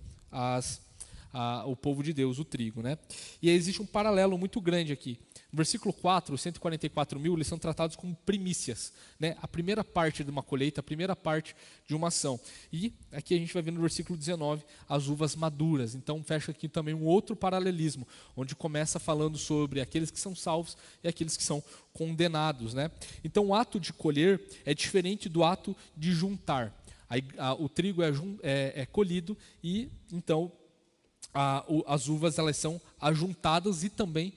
[SPEAKER 1] o povo de Deus, o trigo, né? E aí existe um paralelo muito grande aqui. No versículo 4, os 144 mil, eles são tratados como primícias, né? A primeira parte de uma colheita, a primeira parte de uma ação. E aqui a gente vai ver no versículo 19 as uvas maduras. Então fecha aqui também um outro paralelismo, onde começa falando sobre aqueles que são salvos e aqueles que são condenados, né? Então o ato de colher é diferente do ato de juntar. O trigo é colhido e então as uvas elas são ajuntadas e também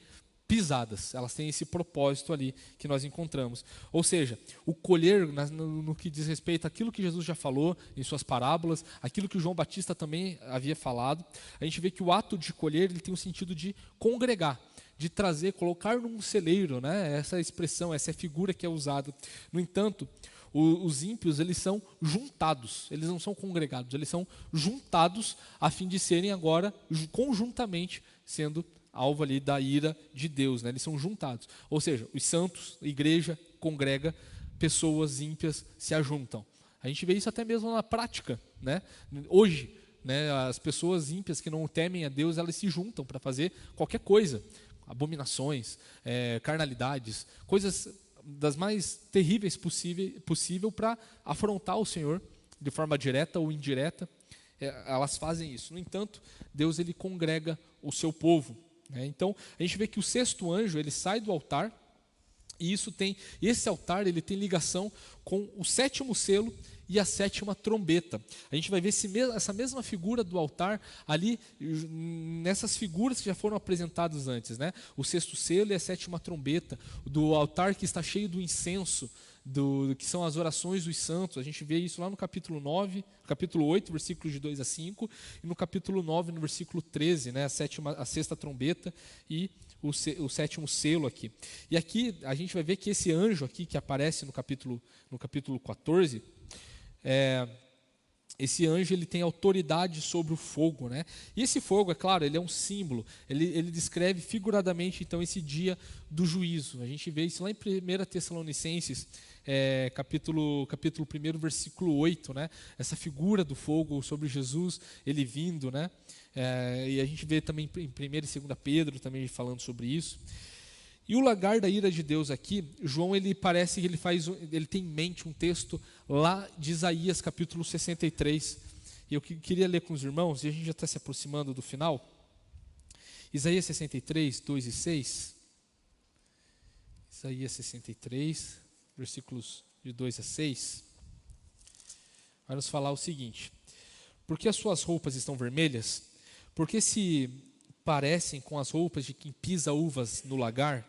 [SPEAKER 1] pisadas. Elas têm esse propósito ali que nós encontramos. Ou seja, o colher, no que diz respeito àquilo que Jesus já falou em suas parábolas, aquilo que o João Batista também havia falado, a gente vê que o ato de colher ele tem o sentido de congregar, de trazer, colocar num celeiro, né? Essa expressão, essa figura que é usada. No entanto, os ímpios, eles são juntados, eles não são congregados, eles são juntados a fim de serem agora conjuntamente sendo alvo ali da ira de Deus, né? Eles são juntados. Ou seja, os santos, a igreja congrega, pessoas ímpias se ajuntam. A gente vê isso até mesmo na prática, né? Hoje, né, as pessoas ímpias que não temem a Deus, elas se juntam para fazer qualquer coisa, abominações, carnalidades, coisas das mais terríveis possível para afrontar o Senhor de forma direta ou indireta. Elas fazem isso. No entanto, Deus ele congrega o seu povo, né? Então a gente vê que o sexto anjo ele sai do altar e esse altar ele tem ligação com o sétimo selo e a sétima trombeta. A gente vai ver essa mesma figura do altar ali, nessas figuras que já foram apresentadas antes, né? O sexto selo e a sétima trombeta, do altar que está cheio do incenso, que são as orações dos santos. A gente vê isso lá no capítulo 9, capítulo 8, versículos de 2 a 5, e no capítulo 9, no versículo 13, né? A sexta trombeta e o sétimo selo aqui. E aqui a gente vai ver que esse anjo aqui que aparece no capítulo 14, esse anjo ele tem autoridade sobre o fogo, né? E esse fogo, é claro, ele é um símbolo, ele descreve figuradamente então esse dia do juízo. A gente vê isso lá em 1 Tessalonicenses, capítulo 1, versículo 8, né? Essa figura do fogo sobre Jesus, ele vindo, né? E a gente vê também em 1 e 2 Pedro também falando sobre isso. E o lagar da ira de Deus aqui, João ele parece que ele tem em mente um texto lá de Isaías capítulo 63. E eu queria ler com os irmãos, e a gente já está se aproximando do final. Isaías 63, 2 e 6. Isaías 63, versículos de 2 a 6. Vai nos falar o seguinte: porque as suas roupas estão vermelhas? Porque se parecem com as roupas de quem pisa uvas no lagar?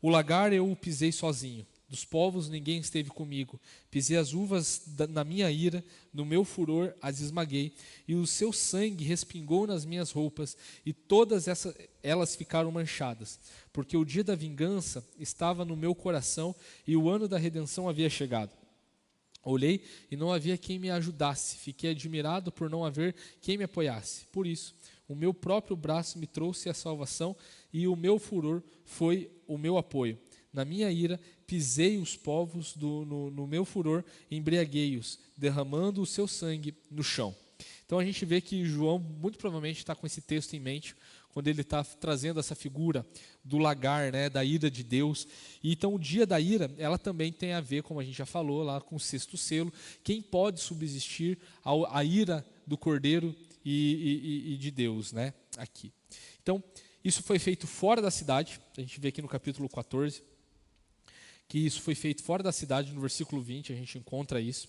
[SPEAKER 1] O lagar eu o pisei sozinho, dos povos ninguém esteve comigo. Pisei as uvas na minha ira, no meu furor as esmaguei, e o seu sangue respingou nas minhas roupas, e todas elas ficaram manchadas, porque o dia da vingança estava no meu coração, e o ano da redenção havia chegado. Olhei e não havia quem me ajudasse, fiquei admirado por não haver quem me apoiasse. Por isso, o meu próprio braço me trouxe a salvação e o meu furor foi o meu apoio. Na minha ira, pisei os povos no meu furor, embriaguei-os, derramando o seu sangue no chão. Então a gente vê que João muito provavelmente está com esse texto em mente quando ele está trazendo essa figura do lagar, né, da ira de Deus. E então o dia da ira, ela também tem a ver, como a gente já falou lá, com o sexto selo. Quem pode subsistir à ira do Cordeiro e de Deus, né, aqui. Então, isso foi feito fora da cidade, a gente vê aqui no capítulo 14, que isso foi feito fora da cidade, no versículo 20 a gente encontra isso.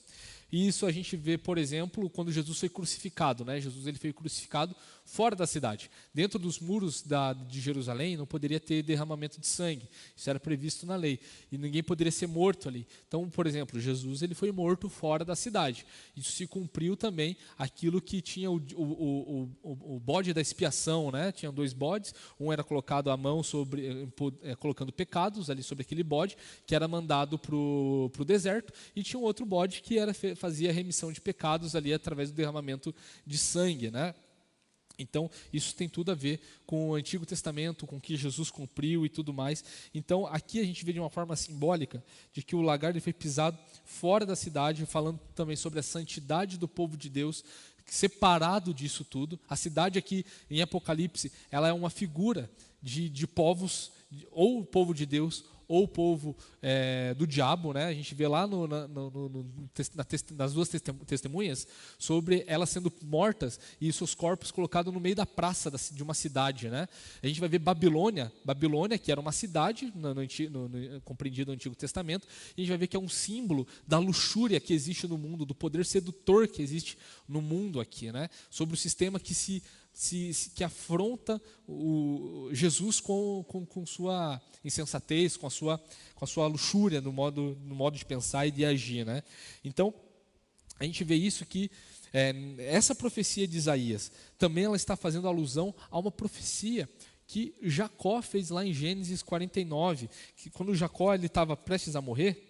[SPEAKER 1] E isso a gente vê, por exemplo, quando Jesus foi crucificado, né? Jesus ele foi crucificado fora da cidade. Dentro dos muros de Jerusalém não poderia ter derramamento de sangue. Isso era previsto na lei. E ninguém poderia ser morto ali. Então, por exemplo, Jesus ele foi morto fora da cidade. Isso se cumpriu também aquilo que tinha o bode da expiação, né? Tinha 2 bodes. Um era colocado a mão colocando pecados ali sobre aquele bode, que era mandado para o deserto. E tinha um outro bode que fazia remissão de pecados ali através do derramamento de sangue, né? Então, isso tem tudo a ver com o Antigo Testamento, com o que Jesus cumpriu e tudo mais. Então, aqui a gente vê de uma forma simbólica de que o lagar ele foi pisado fora da cidade, falando também sobre a santidade do povo de Deus, separado disso tudo. A cidade aqui, em Apocalipse, ela é uma figura de povos, ou o povo de Deus, ou o povo do diabo, né? A gente vê lá nas 2 testemunhas sobre elas sendo mortas e seus corpos colocados no meio da praça de uma cidade, né? A gente vai ver Babilônia, que era uma cidade compreendida no Antigo Testamento, e a gente vai ver que é um símbolo da luxúria que existe no mundo, do poder sedutor que existe no mundo aqui, né? Sobre o sistema que afronta Jesus com sua insensatez, com a sua luxúria no modo de pensar e de agir, né? Então, a gente vê isso que essa profecia de Isaías, também ela está fazendo alusão a uma profecia que Jacó fez lá em Gênesis 49, que quando Jacó estava prestes a morrer,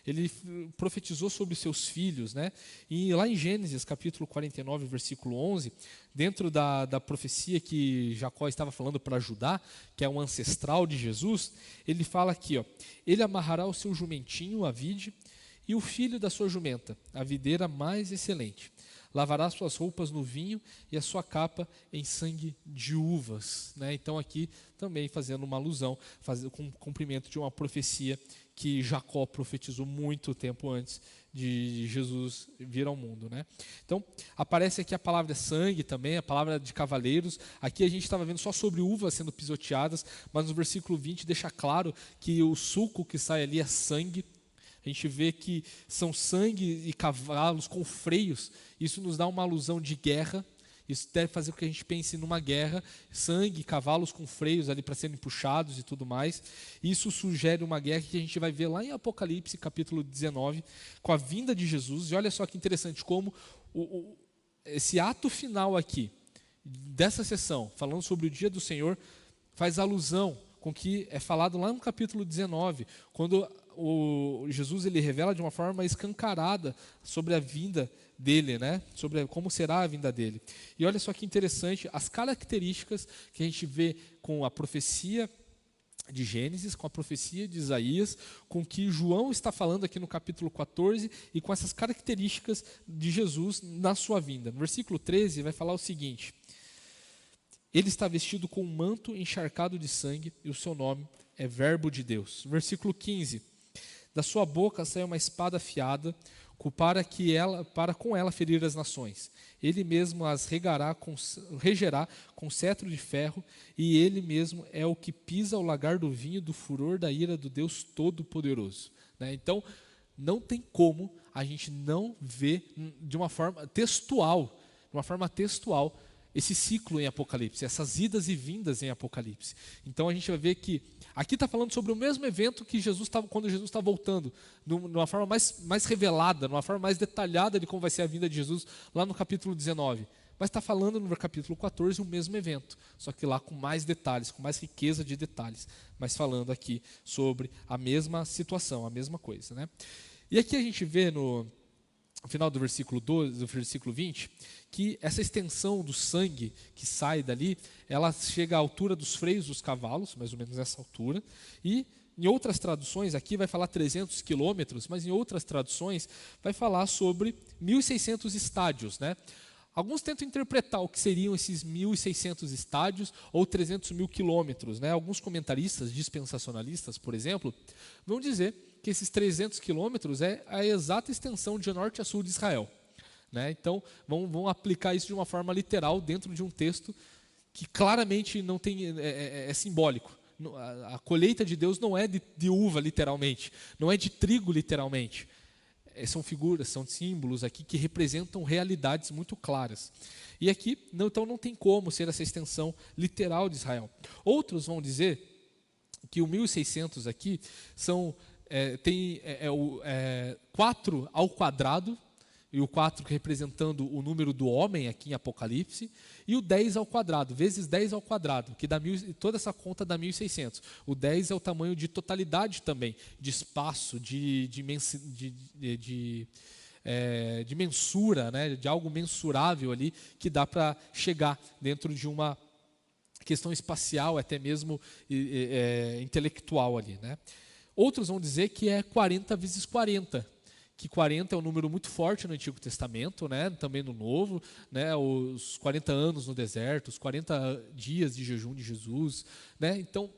[SPEAKER 1] ele profetizou sobre seus filhos, né? E lá em Gênesis, capítulo 49, versículo 11, dentro da profecia que Jacó estava falando para Judá, que é um ancestral de Jesus, ele fala aqui, ó, ele amarrará o seu jumentinho, a vide, e o filho da sua jumenta, a videira mais excelente. Lavará suas roupas no vinho e a sua capa em sangue de uvas, né? Então aqui também fazendo uma alusão, com o cumprimento de uma profecia que Jacó profetizou muito tempo antes de Jesus vir ao mundo, né? Então, aparece aqui a palavra sangue também, a palavra de cavaleiros. Aqui a gente estava vendo só sobre uvas sendo pisoteadas, mas no versículo 20 deixa claro que o suco que sai ali é sangue. A gente vê que são sangue e cavalos com freios. Isso nos dá uma alusão de guerra. Isso deve fazer com que a gente pense numa guerra, sangue, cavalos com freios ali para serem puxados e tudo mais. Isso sugere uma guerra que a gente vai ver lá em Apocalipse, capítulo 19, com a vinda de Jesus. E olha só que interessante como esse ato final aqui, dessa sessão, falando sobre o dia do Senhor, faz alusão com o que é falado lá no capítulo 19, quando Jesus ele revela de uma forma escancarada sobre a vinda dele, né? Sobre como será a vinda dele. E olha só que interessante as características que a gente vê com a profecia de Gênesis, com a profecia de Isaías, com o que João está falando aqui no capítulo 14 e com essas características de Jesus na sua vinda. No versículo 13 vai falar o seguinte: ele está vestido com um manto encharcado de sangue e o seu nome é Verbo de Deus. Versículo 15: da sua boca sai uma espada afiada, para com ela ferir as nações. Ele mesmo as regerá com cetro de ferro, e ele mesmo é o que pisa o lagar do vinho do furor da ira do Deus Todo-Poderoso. Né? Então, não tem como a gente não ver de uma forma textual, esse ciclo em Apocalipse, essas idas e vindas em Apocalipse. Então a gente vai ver que aqui está falando sobre o mesmo evento que quando Jesus está voltando, numa forma mais revelada, numa forma mais detalhada de como vai ser a vinda de Jesus, lá no capítulo 19. Mas está falando no capítulo 14 o mesmo evento, só que lá com mais detalhes, com mais riqueza de detalhes, mas falando aqui sobre a mesma situação, a mesma coisa, né? E aqui a gente vê no final do versículo 12, do versículo 20, que essa extensão do sangue que sai dali, ela chega à altura dos freios dos cavalos, mais ou menos nessa altura, e em outras traduções, aqui vai falar 300 quilômetros, mas em outras traduções vai falar sobre 1.600 estádios, né? Alguns tentam interpretar o que seriam esses 1.600 estádios ou 300 mil quilômetros, né? Alguns comentaristas dispensacionalistas, por exemplo, vão dizer que esses 300 quilômetros é a exata extensão de norte a sul de Israel, né? Então, vão aplicar isso de uma forma literal dentro de um texto que claramente não tem, é simbólico. A colheita de Deus não é de uva, literalmente, não é de trigo, literalmente. São figuras, são símbolos aqui que representam realidades muito claras. E aqui, então, não tem como ser essa extensão literal de Israel. Outros vão dizer que o 1.600 aqui tem 4 ao quadrado, e o 4 representando o número do homem aqui em Apocalipse, e o 10 ao quadrado, vezes 10 ao quadrado, que dá toda essa conta dá 1.600. O 10 é o tamanho de totalidade também, de espaço, de mensura, né, de algo mensurável ali, que dá para chegar dentro de uma questão espacial, até mesmo intelectual ali, né? Outros vão dizer que é 40 vezes 40, que 40 é um número muito forte no Antigo Testamento, né? Também no Novo, né? Os 40 anos no deserto, os 40 dias de jejum de Jesus, né? Então,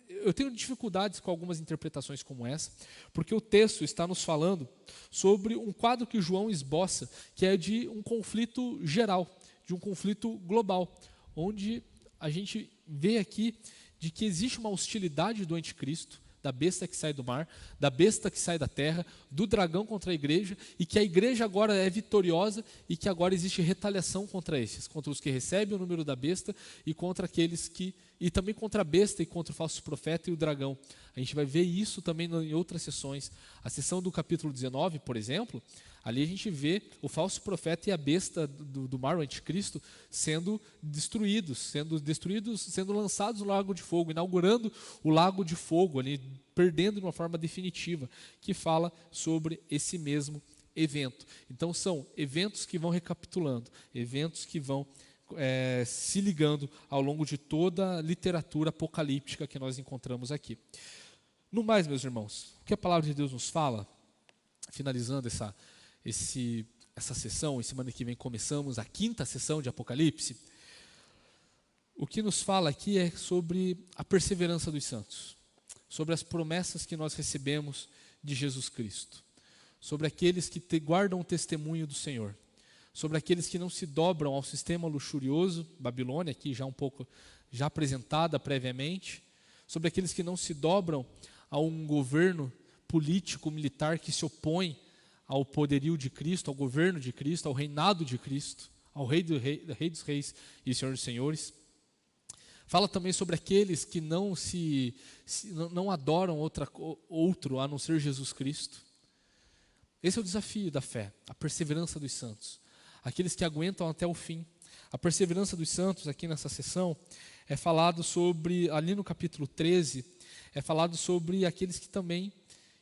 [SPEAKER 1] eu tenho dificuldades com algumas interpretações como essa, porque o texto está nos falando sobre um quadro que João esboça, que é de um conflito geral, de um conflito global, onde a gente vê aqui de que existe uma hostilidade do anticristo, da besta que sai do mar, da besta que sai da terra, do dragão contra a igreja, e que a igreja agora é vitoriosa e que agora existe retaliação contra esses, contra os que recebem o número da besta e contra aqueles que, e também contra a besta e contra o falso profeta e o dragão. A gente vai ver isso também em outras sessões. A sessão do capítulo 19, por exemplo, ali a gente vê o falso profeta e a besta do mar, o anticristo, sendo destruídos, sendo lançados no lago de fogo, inaugurando o lago de fogo, ali, perdendo de uma forma definitiva, que fala sobre esse mesmo evento. Então são eventos que vão recapitulando, eventos que vão se ligando ao longo de toda a literatura apocalíptica que nós encontramos aqui. No mais, meus irmãos, o que a palavra de Deus nos fala, finalizando essa sessão, e semana que vem começamos a 5ª sessão de Apocalipse, o que nos fala aqui é sobre a perseverança dos santos, sobre as promessas que nós recebemos de Jesus Cristo, sobre aqueles que guardam o testemunho do Senhor, sobre aqueles que não se dobram ao sistema luxurioso, Babilônia, aqui já um pouco já apresentada previamente, sobre aqueles que não se dobram a um governo político, militar que se opõe ao poderio de Cristo, ao governo de Cristo, ao reinado de Cristo, ao Rei dos Reis e Senhor dos Senhores. Fala também sobre aqueles que não adoram outro a não ser Jesus Cristo. Esse é o desafio da fé, a perseverança dos santos. Aqueles que aguentam até o fim. A perseverança dos santos, aqui nessa sessão, é falado sobre, ali no capítulo 13, é falado sobre aqueles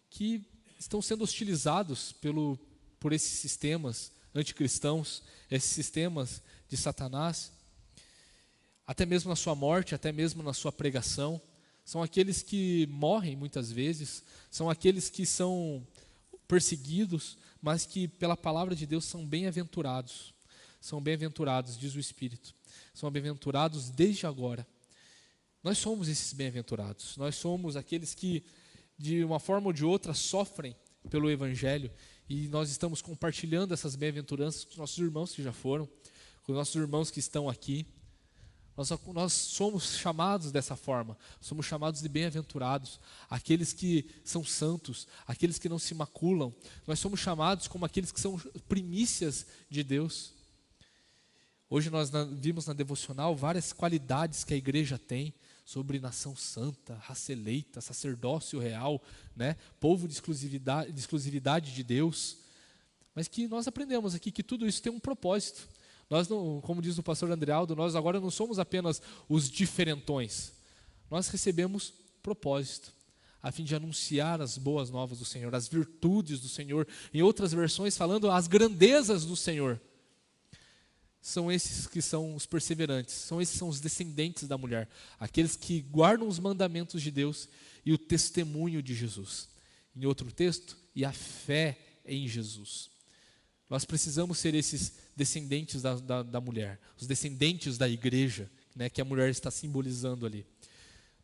[SPEAKER 1] que estão sendo hostilizados por esses sistemas anticristãos, esses sistemas de Satanás, até mesmo na sua morte, até mesmo na sua pregação. São aqueles que morrem muitas vezes, são aqueles que são perseguidos, mas que pela palavra de Deus são bem-aventurados. São bem-aventurados, diz o Espírito. São bem-aventurados desde agora. Nós somos esses bem-aventurados. Nós somos aqueles que, de uma forma ou de outra, sofrem pelo Evangelho, e nós estamos compartilhando essas bem-aventuranças com os nossos irmãos que já foram, com os nossos irmãos que estão aqui. Nós somos chamados dessa forma, somos chamados de bem-aventurados, aqueles que são santos, aqueles que não se maculam. Nós somos chamados como aqueles que são primícias de Deus. Hoje nós vimos na devocional várias qualidades que a igreja tem, sobre nação santa, raça eleita, sacerdócio real, né? Povo de exclusividade de Deus. Mas que nós aprendemos aqui que tudo isso tem um propósito. Nós não, como diz o pastor Andrealdo, nós agora não somos apenas os diferentões. Nós recebemos propósito, a fim de anunciar as boas novas do Senhor, as virtudes do Senhor. Em outras versões falando as grandezas do Senhor. São esses que são os perseverantes, esses são os descendentes da mulher, aqueles que guardam os mandamentos de Deus e o testemunho de Jesus. Em outro texto, e a fé em Jesus. Nós precisamos ser esses descendentes da mulher, os descendentes da igreja, né, que a mulher está simbolizando ali.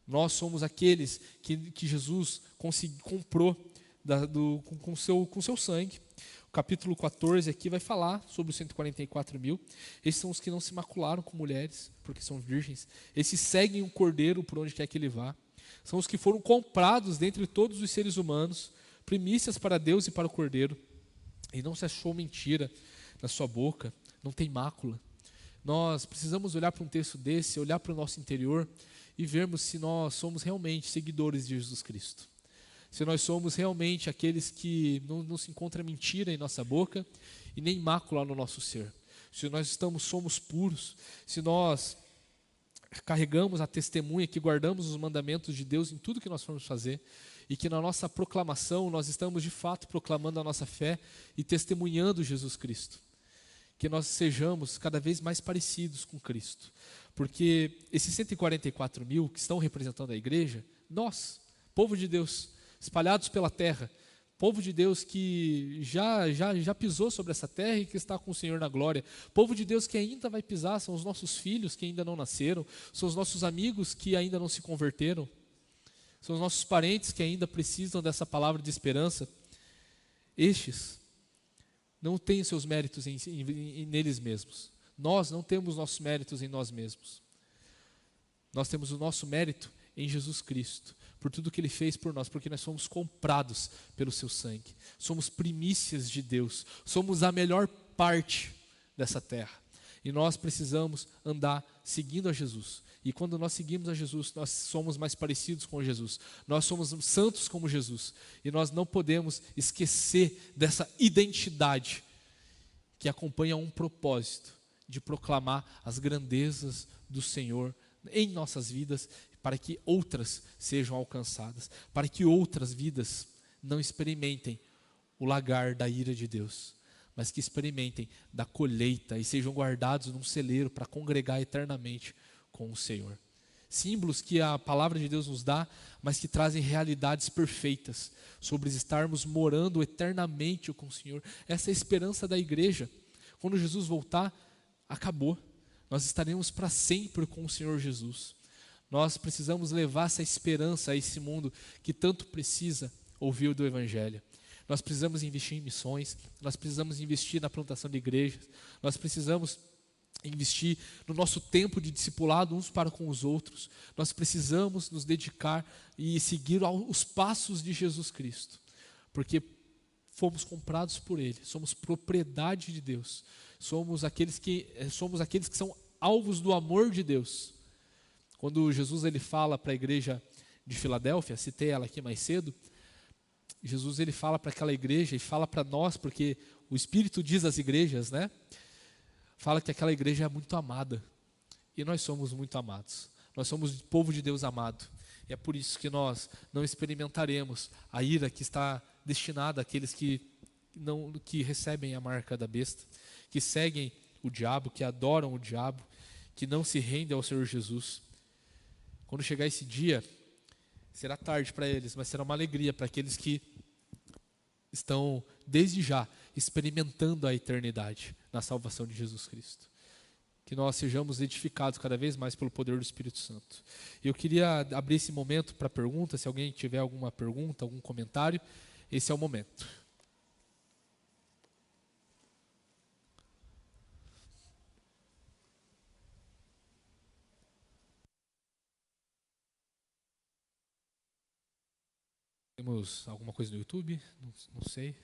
[SPEAKER 1] Nós somos aqueles que Jesus comprou com seu sangue. O capítulo 14 aqui vai falar sobre os 144 mil. Esses são os que não se macularam com mulheres, porque são virgens. Esses seguem o Cordeiro por onde quer que ele vá. São os que foram comprados dentre todos os seres humanos, primícias para Deus e para o Cordeiro. E não se achou mentira na sua boca, não tem mácula. Nós precisamos olhar para um texto desse, olhar para o nosso interior e vermos se nós somos realmente seguidores de Jesus Cristo. Se nós somos realmente aqueles que não se encontra mentira em nossa boca e nem mácula no nosso ser. Se nós somos puros, se nós carregamos a testemunha, que guardamos os mandamentos de Deus em tudo que nós formos fazer, e que na nossa proclamação nós estamos de fato proclamando a nossa fé e testemunhando Jesus Cristo. Que nós sejamos cada vez mais parecidos com Cristo. Porque esses 144 mil que estão representando a igreja, nós, povo de Deus, espalhados pela terra, povo de Deus que já pisou sobre essa terra e que está com o Senhor na glória, povo de Deus que ainda vai pisar, são os nossos filhos que ainda não nasceram, são os nossos amigos que ainda não se converteram, são os nossos parentes que ainda precisam dessa palavra de esperança. Estes não têm seus méritos neles mesmos. Nós não temos nossos méritos em nós mesmos. Nós temos o nosso mérito em Jesus Cristo, por tudo que Ele fez por nós, porque nós somos comprados pelo seu sangue. Somos primícias de Deus, somos a melhor parte dessa terra. E nós precisamos andar seguindo a Jesus. E quando nós seguimos a Jesus, nós somos mais parecidos com Jesus. Nós somos santos como Jesus. E nós não podemos esquecer dessa identidade que acompanha um propósito de proclamar as grandezas do Senhor em nossas vidas, para que outras sejam alcançadas, para que outras vidas não experimentem o lagar da ira de Deus, mas que experimentem da colheita e sejam guardados num celeiro para congregar eternamente com o Senhor. Símbolos que a palavra de Deus nos dá, mas que trazem realidades perfeitas sobre estarmos morando eternamente com o Senhor. Essa é a esperança da igreja. Quando Jesus voltar, acabou. Nós estaremos para sempre com o Senhor Jesus. Nós precisamos levar essa esperança a esse mundo que tanto precisa ouvir do Evangelho. Nós precisamos investir em missões, nós precisamos investir na plantação de igrejas, nós precisamos investir no nosso tempo de discipulado uns para com os outros. Nós precisamos nos dedicar e seguir os passos de Jesus Cristo, porque fomos comprados por Ele, somos propriedade de Deus, somos aqueles que são alvos do amor de Deus. Quando Jesus ele fala para a igreja de Filadélfia, citei ela aqui mais cedo, Jesus ele fala para aquela igreja e fala para nós, porque o Espírito diz às igrejas, né? Fala que aquela igreja é muito amada, e nós somos muito amados, nós somos o povo de Deus amado, e é por isso que nós não experimentaremos a ira que está destinada àqueles que recebem a marca da besta, que seguem o diabo, que adoram o diabo, que não se rendem ao Senhor Jesus. Quando chegar esse dia, será tarde para eles, mas será uma alegria para aqueles que estão desde já experimentando a eternidade na salvação de Jesus Cristo. Que nós sejamos edificados cada vez mais pelo poder do Espírito Santo. Eu queria abrir esse momento para perguntas. Se alguém tiver alguma pergunta, algum comentário, esse é o momento. Temos alguma coisa no YouTube? Não sei.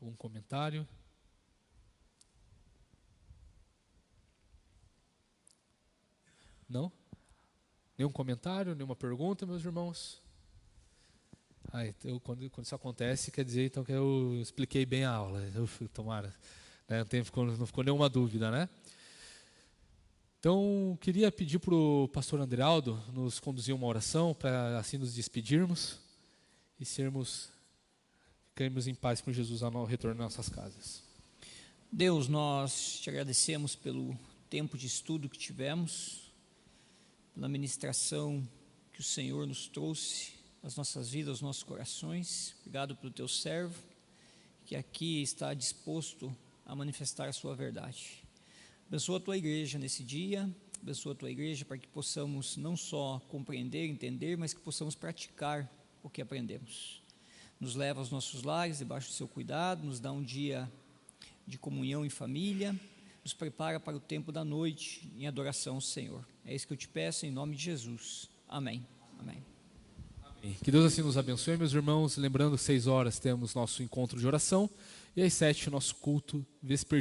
[SPEAKER 1] Algum comentário? Não? Nenhum comentário, nenhuma pergunta, meus irmãos? Então, quando isso acontece, quer dizer então que eu expliquei bem a aula. Tomara, né? Não ficou nenhuma dúvida, né? Então, queria pedir para o pastor Andrealdo nos conduzir uma oração para assim nos despedirmos e ficarmos em paz com Jesus ao retorno às nossas casas.
[SPEAKER 2] Deus, nós te agradecemos pelo tempo de estudo que tivemos, pela ministração que o Senhor nos trouxe as nossas vidas, os nossos corações. Obrigado pelo teu servo, que aqui está disposto a manifestar a sua verdade. Abençoa a tua igreja nesse dia, abençoa a tua igreja para que possamos não só compreender, entender, mas que possamos praticar o que aprendemos. Nos leva aos nossos lares, debaixo do seu cuidado, nos dá um dia de comunhão em família, nos prepara para o tempo da noite em adoração ao Senhor. É isso que eu te peço em nome de Jesus. Amém. Amém.
[SPEAKER 1] Que Deus assim nos abençoe, meus irmãos. Lembrando, 6 horas temos nosso encontro de oração e às 7 nosso culto vespertino.